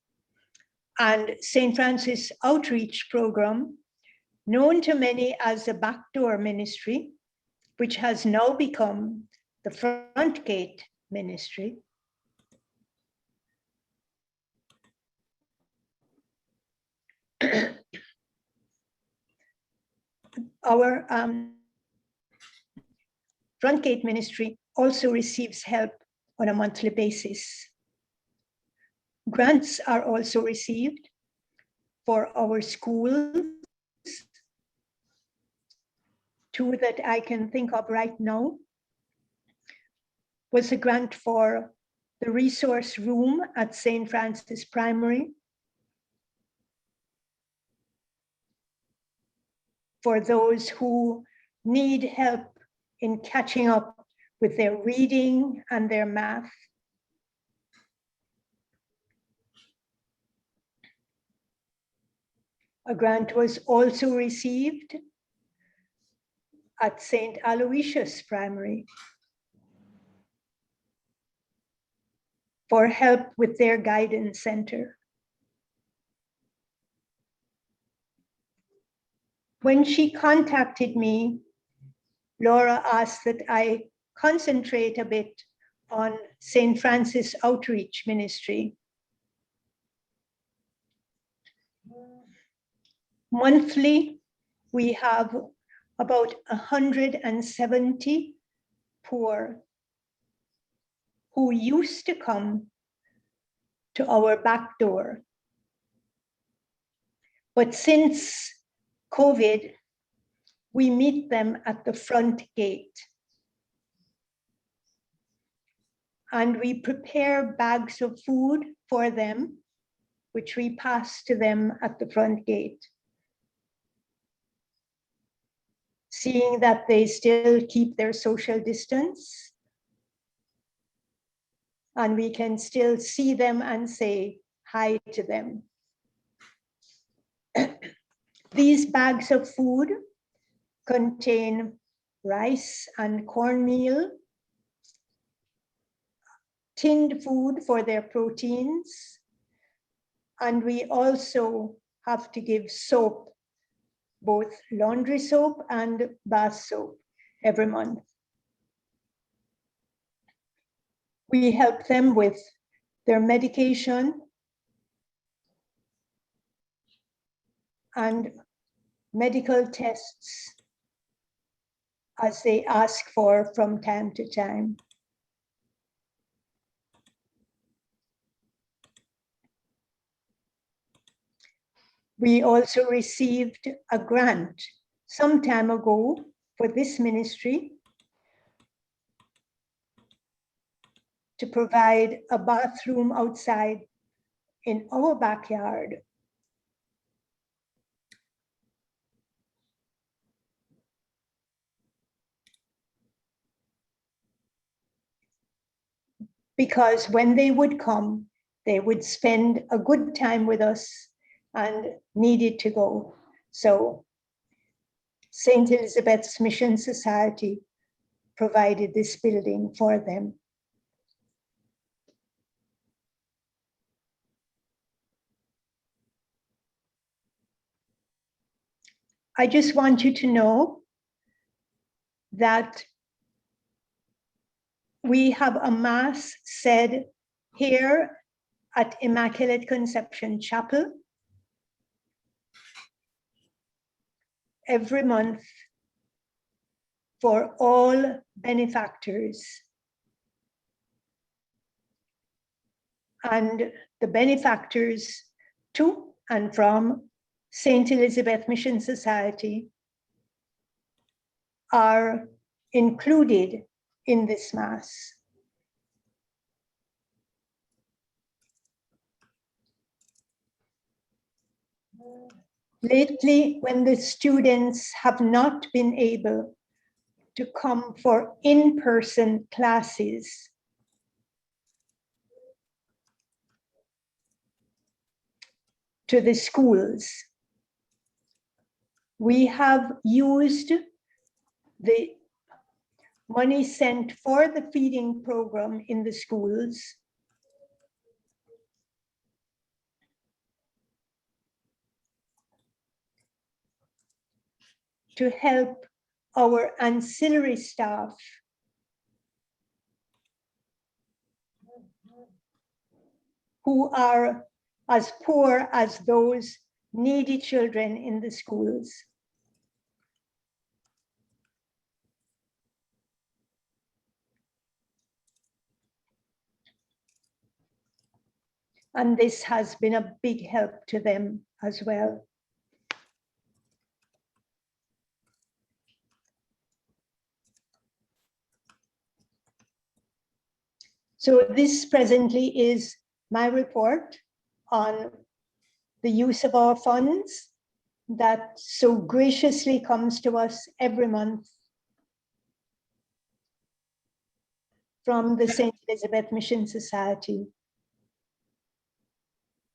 and St. Francis Outreach Program, known to many as the Backdoor Ministry, which has now become the Front Gate Ministry. Our Front Gate Ministry also receives help on a monthly basis. Grants are also received for our schools. Two that I can think of right now was a grant for the resource room at St. Francis Primary, for those who need help in catching up with their reading and their math. A grant was also received at St. Aloysius Primary for help with their guidance center. When she contacted me, Laura asked that I concentrate a bit on St. Francis Outreach Ministry. Monthly, we have about 170 poor who used to come to our back door. But since COVID, we meet them at the front gate. And we prepare bags of food for them, which we pass to them at the front gate. Seeing that they still keep their social distance, and we can still see them and say hi to them. These bags of food contain rice and cornmeal, tinned food for their proteins, and we also have to give soap, both laundry soap and bath soap, every month. We help them with their medication and medical tests as they ask for from time to time. We also received a grant some time ago for this ministry to provide a bathroom outside in our backyard. Because when they would come, they would spend a good time with us and needed to go. So St. Elizabeth's Mission Society provided this building for them. I just want you to know that we have a mass said here at Immaculate Conception Chapel every month for all benefactors. And the benefactors to and from St. Elizabeth Mission Society are included in this Mass. Lately, when the students have not been able to come for in-person classes, to the schools, we have used the money sent for the feeding program in the schools to help our ancillary staff who are as poor as those needy children in the schools. And this has been a big help to them as well. So this presently is my report on the use of our funds that so graciously comes to us every month from the St. Elizabeth Mission Society.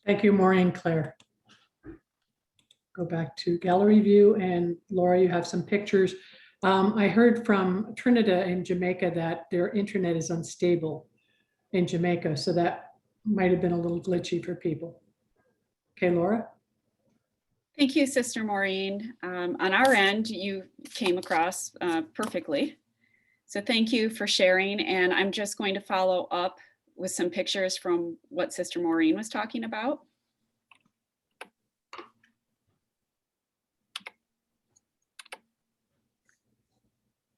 Thank you, Maureen Claire. Go back to gallery view, and Laura, you have some pictures. I heard from Trinidad in Jamaica that their internet is unstable. in Jamaica, so that might have been a little glitchy for people. Okay, Laura? Thank you, Sister Maureen. On our end, you came across perfectly. So thank you for sharing. And I'm just going to follow up with some pictures from what Sister Maureen was talking about.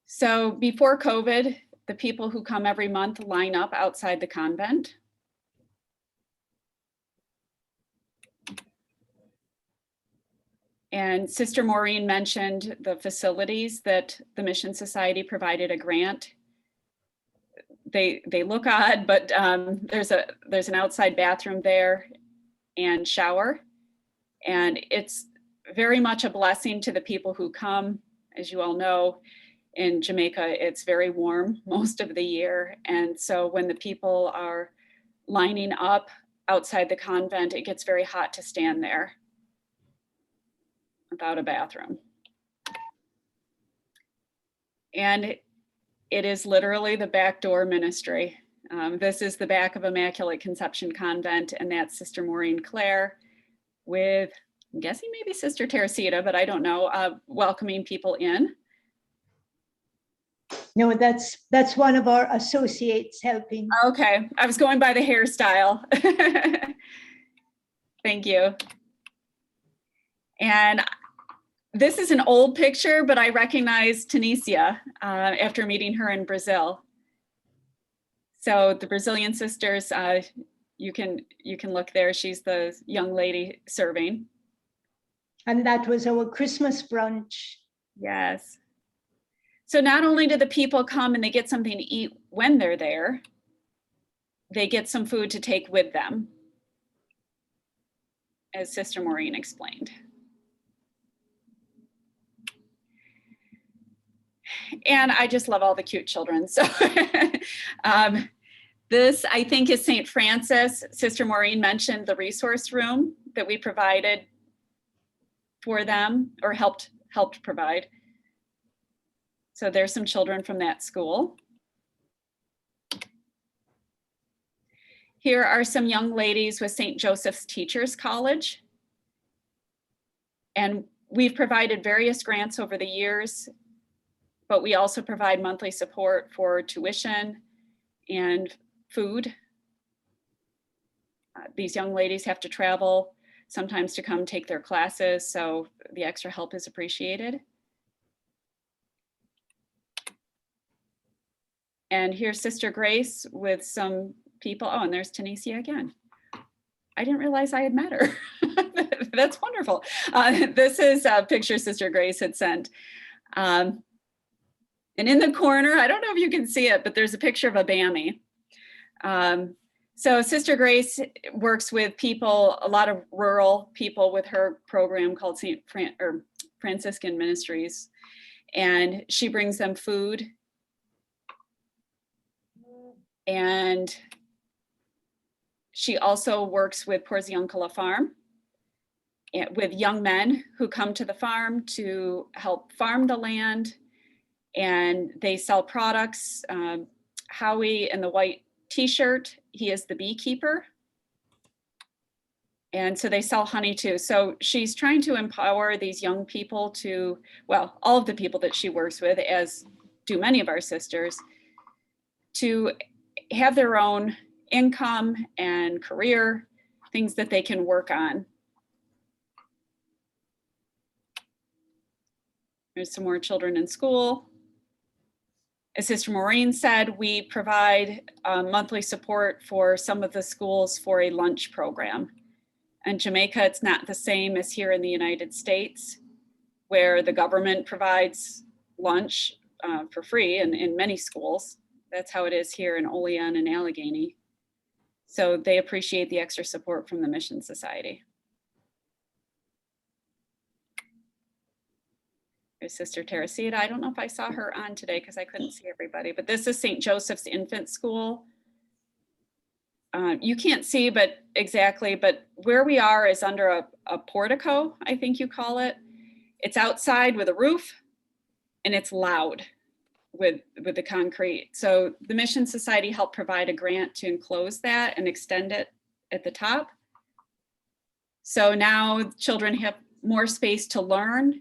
So before COVID, the people who come every month line up outside the convent. And Sister Maureen mentioned the facilities that the Mission Society provided a grant. They look odd, but there's an outside bathroom there and shower. And it's very much a blessing to the people who come. As you all know, in Jamaica, it's very warm most of the year. And so when the people are lining up outside the convent, it gets very hot to stand there without a bathroom. And it is literally the back door ministry. This is the back of Immaculate Conception Convent, and that's Sister Maureen Clare with, I'm guessing maybe Sister Teresita, but I don't know, welcoming people in. No, that's one of our associates helping. Okay, I was going by the hairstyle. Thank you. And this is an old picture, but I recognize Tunisia after meeting her in Brazil. So the Brazilian sisters, you can look there. She's the young lady serving. And that was our Christmas brunch. Yes. So not only do the people come and they get something to eat when they're there, they get some food to take with them, as Sister Maureen explained. And I just love all the cute children. So this, I think, is St. Francis. Sister Maureen mentioned the resource room that we provided for them, or helped provide. So there's some children from that school. Here are some young ladies with St. Joseph's Teachers College. And we've provided various grants over the years, but we also provide monthly support for tuition and food. These young ladies have to travel sometimes to come take their classes, so the extra help is appreciated. And here's Sister Grace with some people. Oh, and there's Tunisia again. I didn't realize I had met her. That's wonderful. This is a picture Sister Grace had sent. And in the corner, I don't know if you can see it, but there's a picture of a Bammy. So Sister Grace works with people, a lot of rural people, with her program called Franciscan Ministries. And she brings them food. And she also works with Porziuncola Farm with young men who come to the farm to help farm the land, and they sell products. Howie in the white t-shirt, he is the beekeeper. And so they sell honey too. So she's trying to empower these young people to, well, all of the people that she works with, as do many of our sisters, to have their own income and career, things that they can work on. There's some more children in school. As Sister Maureen said, we provide monthly support for some of the schools for a lunch program. In Jamaica, it's not the same as here in the United States, where the government provides lunch for free in many schools. That's how it is here in Olean and Allegany. So they appreciate the extra support from the Mission Society. There's Sister Teresita. I don't know if I saw her on today because I couldn't see everybody, but this is St. Joseph's Infant School. You can't see but exactly, but where we are is under a portico, I think you call it. It's outside with a roof, and it's loud. with the concrete. So the Mission Society helped provide a grant to enclose that and extend it at the top. So now children have more space to learn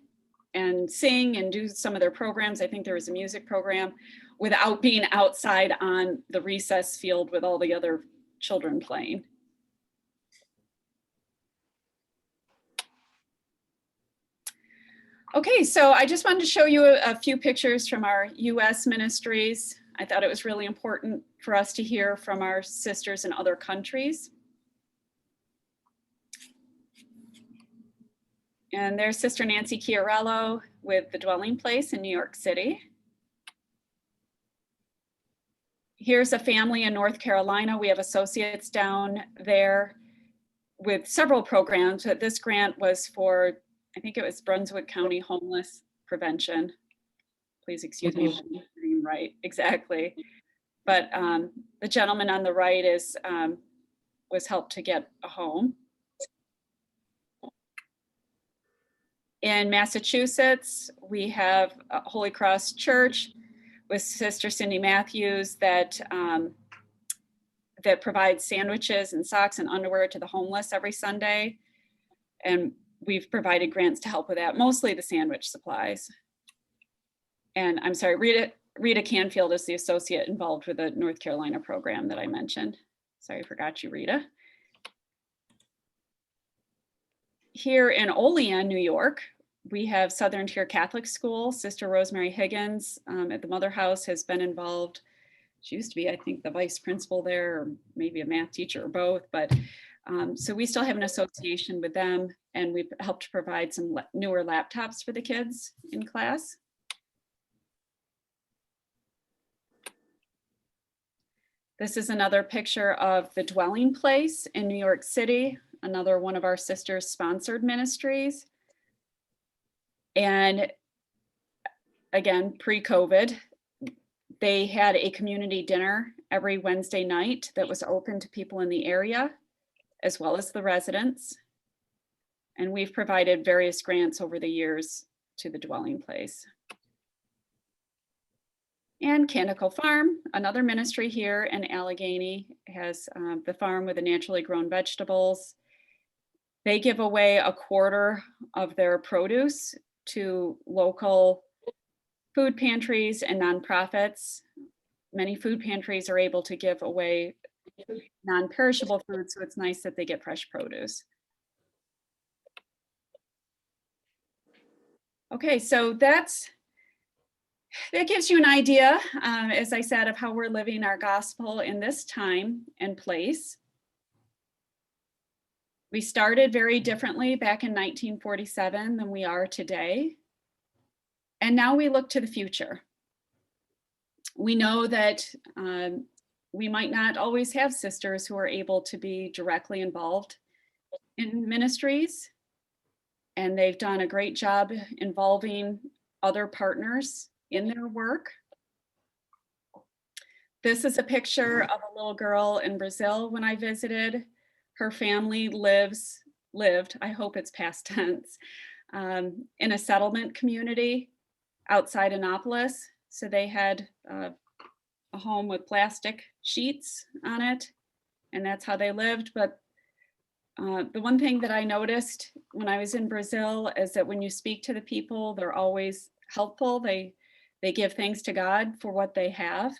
and sing and do some of their programs. I think there was a music program without being outside on the recess field with all the other children playing. Okay, so I just wanted to show you a few pictures from our US ministries. I thought it was really important for us to hear from our sisters in other countries. And there's Sister Nancy Chiarello with the Dwelling Place in New York City. Here's a family in North Carolina. We have associates down there with several programs, but this grant was for, I think it was Brunswick County Homeless Prevention. Please excuse me if I'm not getting right, exactly. But the gentleman on the right is was helped to get a home. In Massachusetts, we have Holy Cross Church with Sister Cindy Matthews that that provides sandwiches and socks and underwear to the homeless every Sunday. And we've provided grants to help with that, mostly the sandwich supplies. And I'm sorry, Rita Canfield is the associate involved with the North Carolina program that I mentioned. Sorry, I forgot you, Rita. Here in Olean, New York, we have Southern Tier Catholic School. Sister Rosemary Higgins at the Mother House has been involved. She used to be, I think, the vice principal there, or maybe a math teacher or both. But so we still have an association with them, and we've helped provide some newer laptops for the kids in class. This is another picture of the Dwelling Place in New York City, another one of our sisters sponsored ministries. And again, pre-COVID, they had a community dinner every Wednesday night that was open to people in the area, as well as the residents. And we've provided various grants over the years to the Dwelling Place. And Canticle Farm, another ministry here in Allegany, has the farm with the naturally grown vegetables. They give away a quarter of their produce to local food pantries and nonprofits. Many food pantries are able to give away non-perishable food, so it's nice that they get fresh produce. Okay, so that gives you an idea, as I said, of how we're living our gospel in this time and place. We started very differently back in 1947 than we are today. And now we look to the future. We know that we might not always have sisters who are able to be directly involved in ministries. And they've done a great job involving other partners in their work. This is a picture of a little girl in Brazil when I visited. Her family lived, I hope it's past tense, in a settlement community outside Annapolis. So they had a home with plastic sheets on it, and that's how they lived. But the one thing that I noticed when I was in Brazil is that when you speak to the people, they're always helpful. They give thanks to God for what they have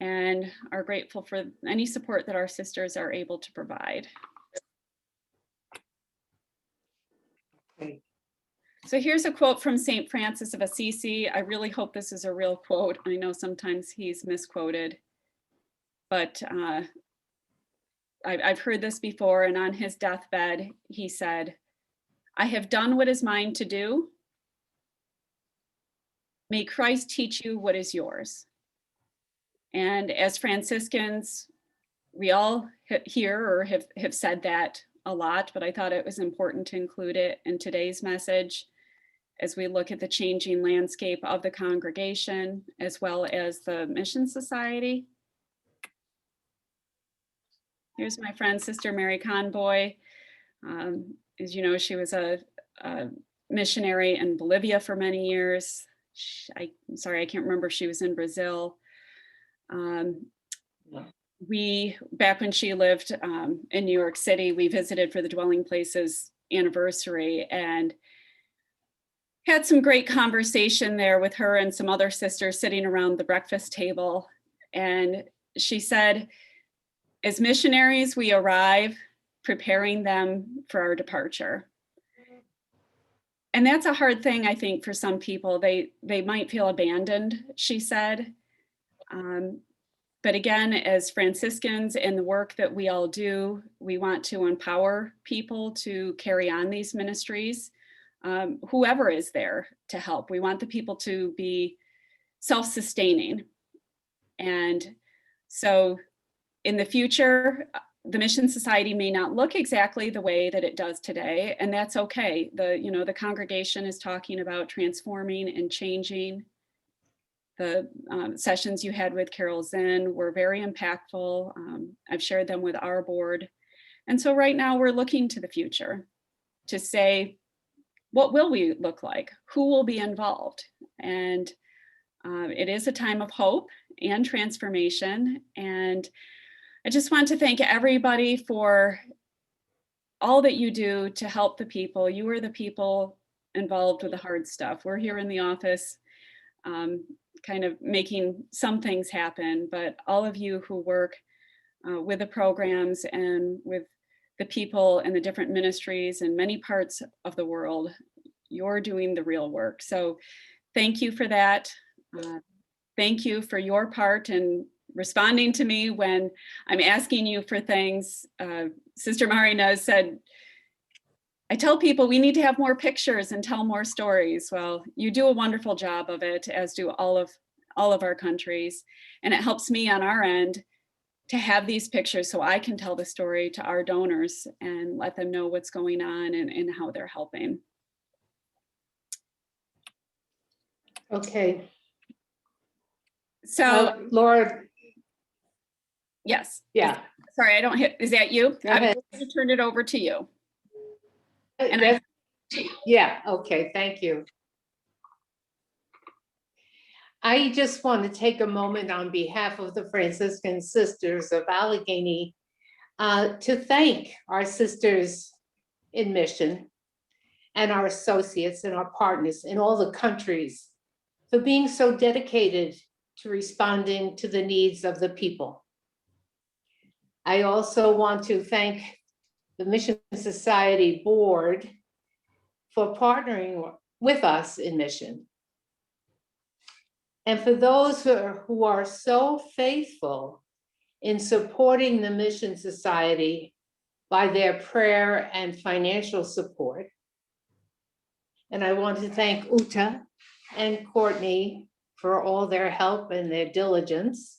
and are grateful for any support that our sisters are able to provide. Okay. So here's a quote from St. Francis of Assisi. I really hope this is a real quote. I know sometimes he's misquoted, but I've heard this before, and on his deathbed, he said, "I have done what is mine to do. May Christ teach you what is yours." And as Franciscans, we all hear or have said that a lot, but I thought it was important to include it in today's message as we look at the changing landscape of the congregation, as well as the Mission Society. Here's my friend, Sister Mary Conboy. As you know, she was a missionary in Bolivia for many years. I'm sorry, I can't remember if she was in Brazil. Back when she lived in New York City, we visited for the Dwelling Places anniversary and had some great conversation there with her and some other sisters sitting around the breakfast table. And she said, as missionaries, we arrive preparing them for our departure. And that's a hard thing, I think, for some people. They might feel abandoned, she said. But again, as Franciscans and the work that we all do, we want to empower people to carry on these ministries, whoever is there to help. We want the people to be self-sustaining. And so in the future, the Mission Society may not look exactly the way that it does today, and that's okay. The congregation is talking about transforming and changing. The sessions you had with Carol Zinn were very impactful. I've shared them with our board. And so right now we're looking to the future to say, what will we look like? Who will be involved? And it is a time of hope and transformation. And I just want to thank everybody for all that you do to help the people. You are the people involved with the hard stuff. We're here in the office kind of making some things happen, but all of you who work with the programs and with the people and the different ministries in many parts of the world, you're doing the real work. So thank you for that. Thank you for your part in responding to me when I'm asking you for things. Sister Marina said, I tell people we need to have more pictures and tell more stories. Well, you do a wonderful job of it, as do all of our countries. And it helps me on our end to have these pictures so I can tell the story to our donors and let them know what's going on and how they're helping. Okay. So Laura. Yes. Yeah. Sorry, I don't hit, is that you? Go ahead. I'm going to turn it over to you. Yeah, okay, thank you. I just want to take a moment on behalf of the Franciscan Sisters of Allegany to thank our sisters in mission and our associates and our partners in all the countries for being so dedicated to responding to the needs of the people. I also want to thank the Mission Society Board for partnering with us in mission. And for those who are so faithful in supporting the Mission Society by their prayer and financial support. And I want to thank Uta and Courtney for all their help and their diligence.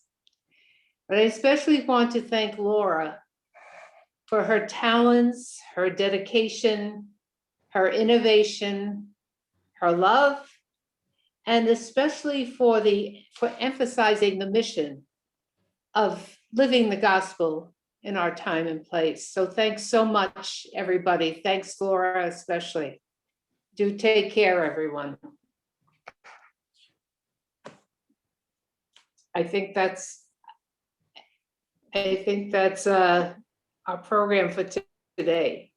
But I especially want to thank Laura for her talents, her dedication, her innovation, her love, and especially for emphasizing the mission of living the gospel in our time and place. So thanks so much, everybody. Thanks, Laura, especially. Do take care, everyone. I think that's our program for today.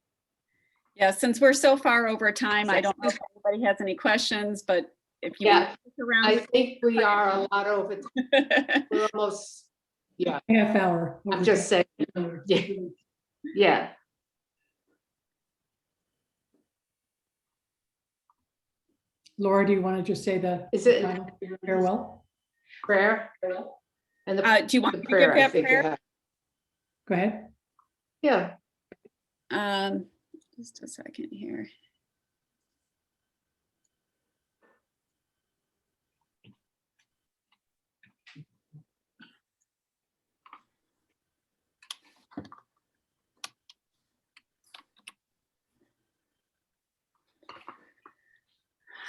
Yeah, since we're so far over time, I don't know if anybody has any questions, but if you Yeah, want to stick around. I think we are a lot over time. We're almost, yeah. Half hour. I'm just saying, yeah. Laura, do you want to just say the final farewell? Prayer? And do you want the me to prayer, give I that think you prayer? have. Go ahead. Yeah. Just a second here.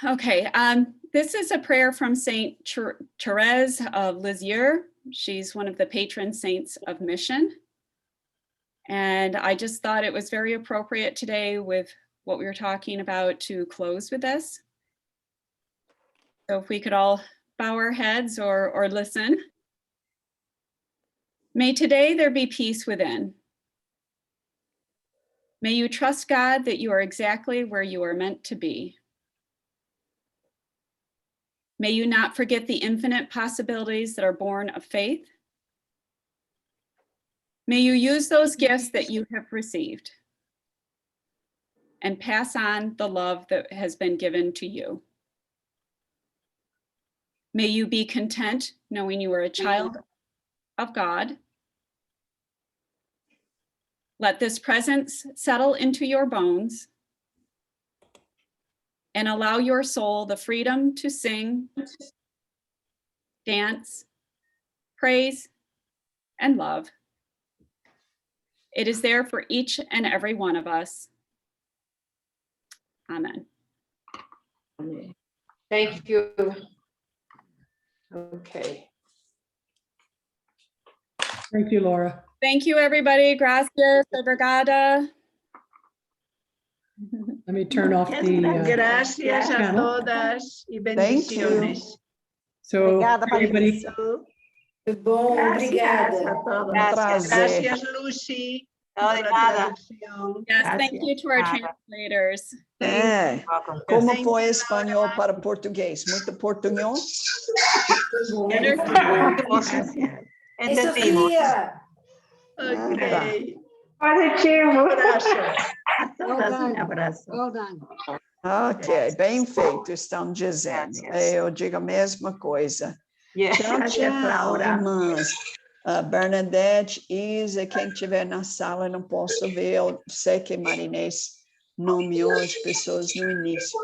Okay, this is a prayer from Saint Therese of Lisieux. She's one of the patron saints of mission. And I just thought it was very appropriate today with what we were talking about to close with this. So if we could all bow our heads or listen. May today there be peace within. May you trust God that you are exactly where you are meant to be. May you not forget the infinite possibilities that are born of faith. May you use those gifts that you have received and pass on the love that has been given to you. May you be content knowing you are a child of God. Let this presence settle into your bones and allow your soul the freedom to sing, dance, praise, and love. It is there for each and every one of us. Amen. Thank you. Okay. Thank you, Laura. Thank you, everybody. Gracias, obrigada. Let me turn off the, Gracias a channel. todas y Thank you. bendiciones. so Obrigada, everybody, Patrícia. Muito bom, Gracias obrigada. a todos. Gracias, Lucy, por la traducción. Yes, thank you to our Nada. translators. É. Welcome. Como Thank foi you, espanhol Laura. para português? Muito portunhol? Muito bom. Gracias. Ei, Entendimos. Sofia! Ok. Positivo. Un abrazo. A todas um abraço. Well done. Ok, bem feito, estão dizendo. Gracias. Eu digo a mesma coisa. Yes. Tchau, Gracias, tchau, Laura. irmãs. Bernadette, Isa, quem estiver na sala, não posso ver. Eu sei que Marinês nome hoje, pessoas no início.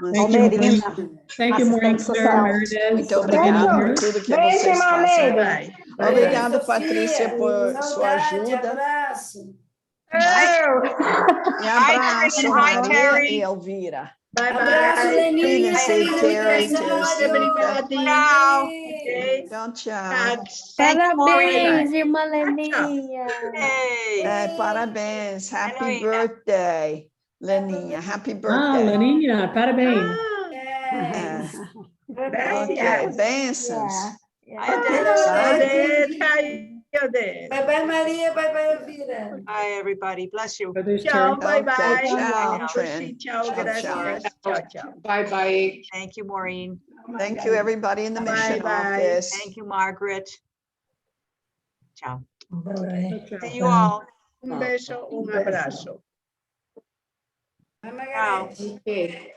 Mas Thank you, Almerina, thank you, Maureen assistente Claire, social. Meredith. muito obrigada por Beijo. tudo que Beijo, vocês fazem. Bye. Obrigada, Sofia. Patrícia, por sua Saudade, ajuda. abraço. E abraço, Hi, Maria Terry. e Elvira. Bye Abraço, bye. Leninha. Cuidem-se, Feliz Terry, aniversário. Teresita. Tchau. Okay. Tchau, tchau. Thanks. Thank you, Maureen. Parabéns, irmã Leninha. Hey. Parabéns. Happy Leninha. birthday, Leninha. Happy Ah, birthday. Leninha, parabéns. É. Ok, Gracias. bênçãos. Odette, hi, Odette. Bye bye, Maria. Bye bye, Elvira. Hi, everybody. Bless you. Brothers Ciao, Terry. bye bye. Ciao, Lucy, Trin. ciao, Ciao, gracias. Ciao, ciao. Bye bye. Thank you, Maureen. Thank you, everybody in the mission Bye-bye. office. Thank you, Margaret. Ciao. Bye See you all. Un beso, un abrazo. bye. Margarete. Okay.